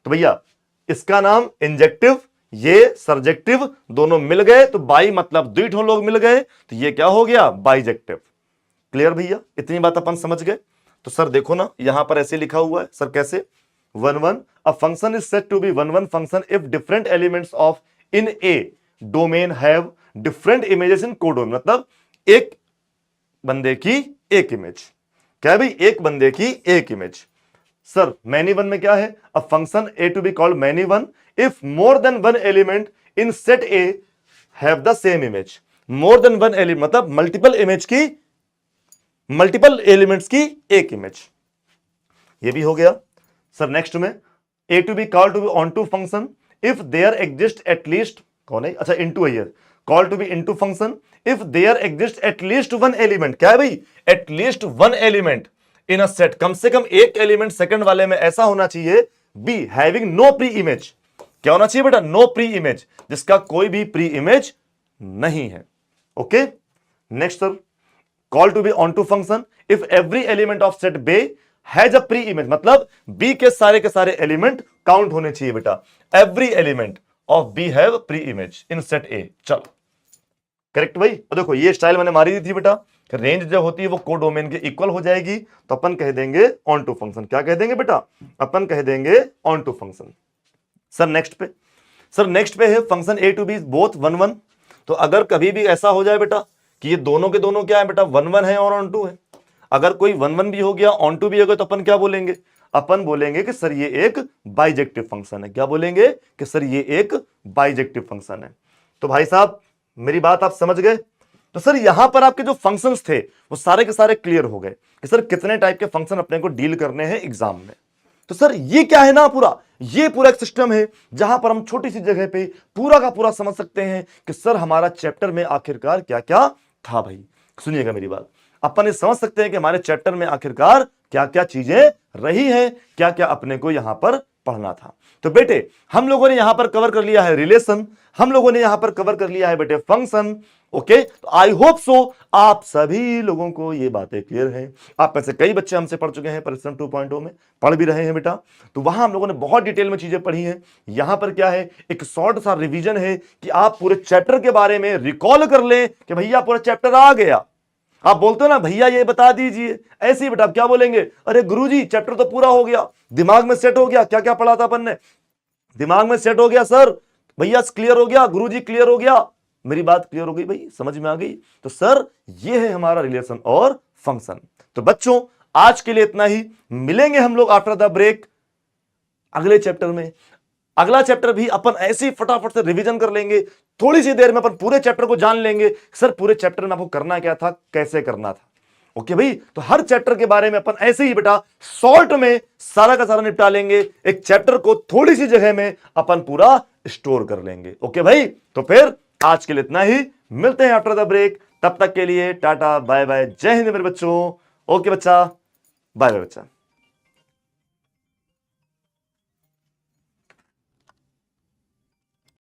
तो भैया इसका नाम इंजेक्टिव, ये सर्जेक्टिव, दोनों मिल गए तो बाई मतलब दुई लोग मिल गए, तो ये क्या हो गया, बाइजेक्टिव। क्लियर भैया, इतनी बात अपन समझ गए। तो सर देखो ना यहां पर ऐसे लिखा हुआ है, सर कैसे, 1 1 a function is said to be 1 1 function if different elements of in a domain have different images in codomain. मतलब एक बंदे की एक इमेज। क्या है भाई, एक बंदे की एक इमेज। सर मैनी वन में क्या है, a function A to B called many one if more than 1 element in set A have the same image. More than 1 element मतलब मल्टीपल इमेज की, मल्टीपल एलिमेंट्स की एक इमेज। ये भी हो गया। सर नेक्स्ट में A to B called to be onto function if there exist at least, कौन है, अच्छा इनटू है, call to be into function if there exist at least one element, क्या है भाई, at least one element in a set, कम से कम एक एलिमेंट सेकंड वाले में ऐसा होना चाहिए, B having no pre image, क्या होना चाहिए बेटा, नो प्री इमेज, जिसका कोई भी प्री इमेज नहीं है। Okay, next sir, call to be onto function if every element of set B has a pre image, मतलब बी के सारे एलिमेंट काउंट होने चाहिए बेटा, every element of B have pre image in set A. चलो करेक्ट भाई। और देखो ये स्टाइल मैंने मारी दी थी बेटा, रेंज जब होती है वो कोडोमेन के इक्वल हो जाएगी, तो अपन कह देंगे ऑन टू फंक्शन, क्या कह देंगे बेटा, अपन कह देंगे onto function. Sir next पे है function A to B both 1 1, तो अगर कभी भी ऐसा हो जाए बेटा कि ये दोनों के दोनों क्या है बेटा, 1 1 है और ऑन टू है, अगर कोई 1 1 भी हो गया ऑन टू भी हो गया, तो अपन क्या बोलेंगे, अपन बोलेंगे कि सर ये एक बाइजेक्टिव फंक्शन है, क्या बोलेंगे कि सर ये एक बाइजेक्टिव फंक्शन है। तो भाई साहब मेरी बात आप समझ गए। तो सर यहां पर आपके जो फंक्शंस थे वो सारे के सारे क्लियर हो गए कि सर कितने टाइप के फंक्शन अपने को डील करने हैं एग्जाम में। तो सर ये क्या है ना, ये पूरा एक सिस्टम है जहां पर हम छोटी सी जगह पे पूरा का पूरा समझ सकते हैं कि सर हमारा चैप्टर में आखिरकार क्या क्या था। भाई सुनिएगा मेरी बात, अपन ये समझ सकते हैं कि हमारे चैप्टर में आखिरकार क्या क्या चीजें रही हैं, क्या क्या अपने को यहां पर पढ़ना था। तो बेटे हम लोगों ने यहां पर कवर कर लिया है रिलेशन, हम लोगों ने यहां पर कवर कर लिया है बेटे फंक्शन। ओके, तो आई होप सो आप सभी लोगों को ये बातें क्लियर हैं। आप में से कई बच्चे हमसे पढ़ चुके हैं परिश्रम 2.0 में, पढ़ भी रहे हैं बेटा, तो वहां हम लोगों ने बहुत डिटेल में चीजें पढ़ी हैं। यहां पर क्या है, एक शॉर्ट सा रिवीजन है कि आप पूरे चैप्टर के बारे में रिकॉल कर लें कि भैया पूरा चैप्टर आ गया। आप बोलते हो ना भैया ये बता दीजिए, ऐसे ही बेटा आप क्या बोलेंगे, अरे गुरुजी चैप्टर तो पूरा हो गया, दिमाग में सेट हो गया, क्या क्या पढ़ा था अपन ने, दिमाग में सेट हो गया सर, भैया क्लियर हो गया, गुरुजी क्लियर हो गया, मेरी बात क्लियर हो गई भाई, समझ में आ गई। तो सर ये है हमारा रिलेशन और फंक्शन। तो बच्चों आज के लिए इतना ही, मिलेंगे हम लोग आफ्टर द ब्रेक अगले चैप्टर में। अगला चैप्टर भी अपन ऐसे ही फटाफट से रिवीजन कर लेंगे, थोड़ी सी देर में अपन पूरे चैप्टर को जान लेंगे, सर पूरे चैप्टर में आपको करना क्या था, कैसे करना था। ओके भाई, तो हर चैप्टर के बारे में अपन ऐसे ही बेटा शॉर्ट में सारा का सारा निपटा लेंगे, एक चैप्टर को थोड़ी सी जगह में अपन पूरा स्टोर कर लेंगे। ओके भाई, तो फिर आज के लिए इतना ही, मिलते हैं आफ्टर द ब्रेक, तब तक के लिए टाटा बाय बाय, जय हिंद मेरे बच्चों। ओके बच्चा, बाय बाय बच्चा।